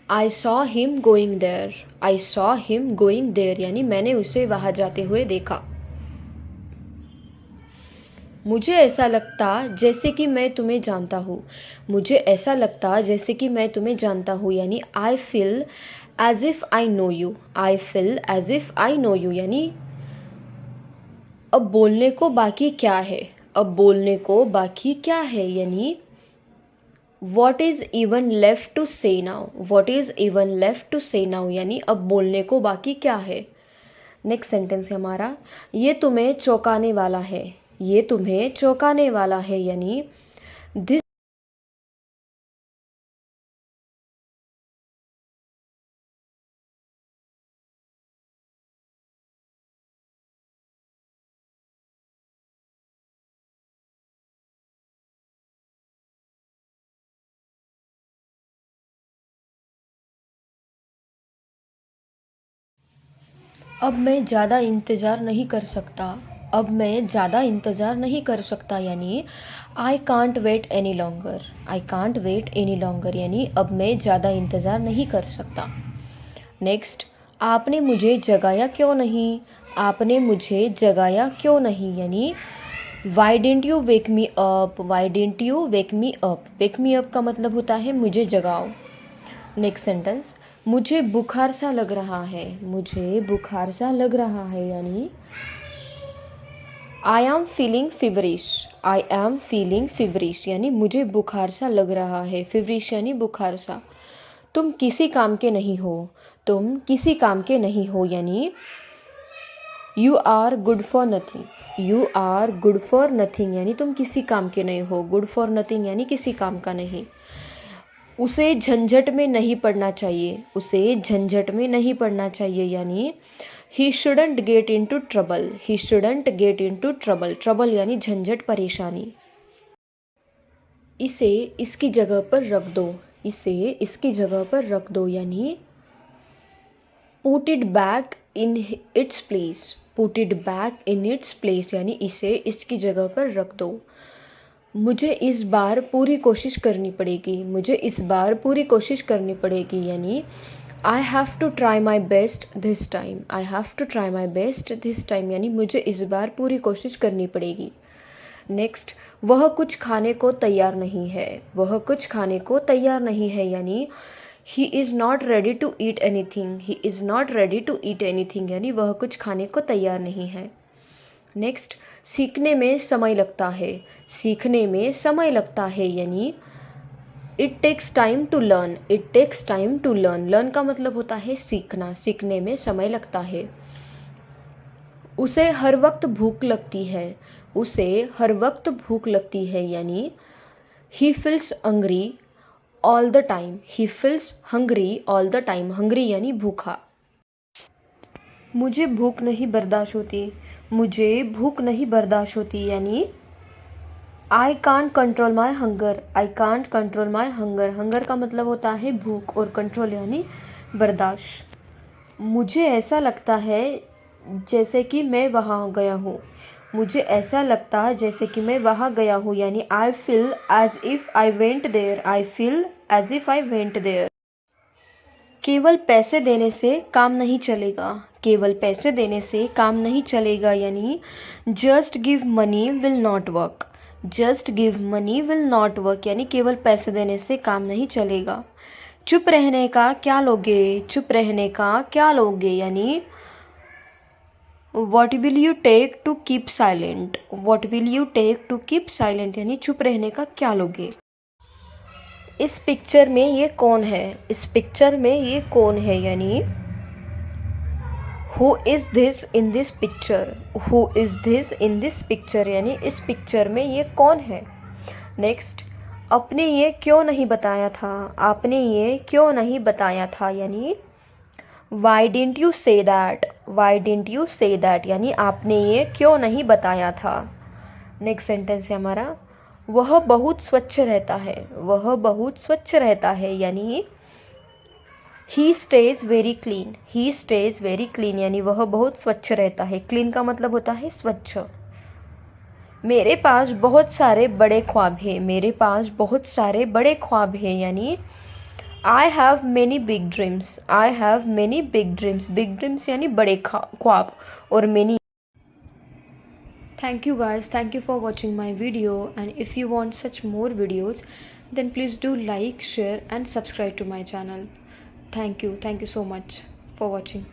I saw him going there. I saw him going there यानी मैंने उसे वहाँ जाते हुए देखा। मुझे ऐसा लगता जैसे कि मैं तुम्हें जानता हूँ। मुझे ऐसा लगता जैसे कि मैं तुम्हें जानता हूँ यानी I feel as if I know you. I feel as if I know you यानी अब बोलने को बाकी क्या है। अब बोलने को बाकी क्या है यानी what is even left to say now. What is even left to say now यानी अब बोलने को बाकी क्या है। नेक्स्ट सेंटेंस है हमारा, ये तुम्हें चौंकाने वाला है। ये तुम्हें चौंकाने वाला है यानी दिस। अब मैं ज़्यादा इंतज़ार नहीं कर सकता। अब मैं ज़्यादा इंतज़ार नहीं कर सकता यानी I can't wait any longer. I can't wait any longer यानी अब मैं ज़्यादा इंतज़ार नहीं कर सकता। नेक्स्ट, आपने मुझे जगाया क्यों नहीं। आपने मुझे जगाया क्यों नहीं यानी why didn't you wake me up. Why didn't you wake me up. Wake me up का मतलब होता है मुझे जगाओ। नेक्स्ट सेंटेंस, मुझे बुखार सा लग रहा है। मुझे बुखार सा लग रहा है यानी I am feeling feverish. I am feeling feverish यानी मुझे बुखार सा लग रहा है। फिवरिश यानी बुखार सा। तुम किसी काम के नहीं हो। तुम किसी काम के नहीं हो यानी you are good for nothing. You are good for nothing यानी तुम किसी काम के नहीं हो। गुड फॉर नथिंग यानी किसी काम का नहीं। उसे झंझट में नहीं पड़ना चाहिए। उसे झंझट में नहीं पड़ना चाहिए यानी he shouldn't get into trouble. He shouldn't get into trouble. Trouble यानी झंझट, परेशानी। इसे इसकी जगह पर रख दो। इसे इसकी जगह पर रख दो यानी put it back in its place. Put it back in its place यानी इसे इसकी जगह पर रख दो। मुझे इस बार पूरी कोशिश करनी पड़ेगी। मुझे इस बार पूरी कोशिश करनी पड़ेगी यानी I have to try my best this time. I have to try my best this time यानी मुझे इस बार पूरी कोशिश करनी पड़ेगी। नेक्स्ट, वह कुछ खाने को तैयार नहीं है। वह कुछ खाने को तैयार नहीं है यानी he is not ready to eat anything. He is not ready to eat anything यानी वह कुछ खाने को तैयार नहीं है। नेक्स्ट, सीखने में समय लगता है। सीखने में समय लगता है यानी it takes time to learn. It takes time to learn. Learn का मतलब होता है सीखना। सीखने में समय लगता है। उसे हर वक्त भूख लगती है। उसे हर वक्त भूख लगती है यानी he feels hungry all the time. He feels hungry all the time. Hungry यानी भूखा। मुझे भूख नहीं बर्दाश्त होती। मुझे भूख नहीं बर्दाश्त होती यानी I can't control my hunger. I can't control my hunger. Hunger का मतलब होता है भूख और कंट्रोल यानी बर्दाश्त। मुझे ऐसा लगता है जैसे कि मैं वहाँ गया हूँ। मुझे ऐसा लगता है जैसे कि मैं वहाँ गया हूँ यानी I feel as if I went there. I feel as if I went there. केवल पैसे देने से काम नहीं चलेगा। केवल पैसे देने से काम नहीं चलेगा यानी just give money will not work. Just give money will not work यानी केवल पैसे देने से काम नहीं चलेगा। चुप रहने का क्या लोगे। चुप रहने का क्या लोगे यानी what will you take to keep silent. What will you take to keep silent यानी चुप रहने का क्या लोगे। इस पिक्चर में ये कौन है। इस पिक्चर में ये कौन है यानी who is this in this picture. Who is this in this picture यानी इस पिक्चर में ये कौन है। नेक्स्ट, अपने ये क्यों नहीं बताया था, आपने ये क्यों नहीं बताया था, यानी Y didn't you say that, Y didn't you say that, यानी आपने ये क्यों नहीं बताया था। नेक्स्ट सेंटेंस है हमारा, वह बहुत स्वच्छ रहता है, वह बहुत स्वच्छ रहता है, यानी ही स्टेज वेरी क्लीन, ही स्टेज वेरी क्लीन, यानी वह बहुत स्वच्छ रहता है। क्लीन का मतलब होता है स्वच्छ। मेरे पास बहुत सारे बड़े ख्वाब हैं, मेरे पास बहुत सारे बड़े ख्वाब हैं, यानी I have many big dreams, I have many big dreams, big dreams यानी बड़े ख्वाब, और many. Thank you guys, thank you for watching my video, and if you want such more videos then please do like, share and subscribe to my channel. Thank you so much for watching.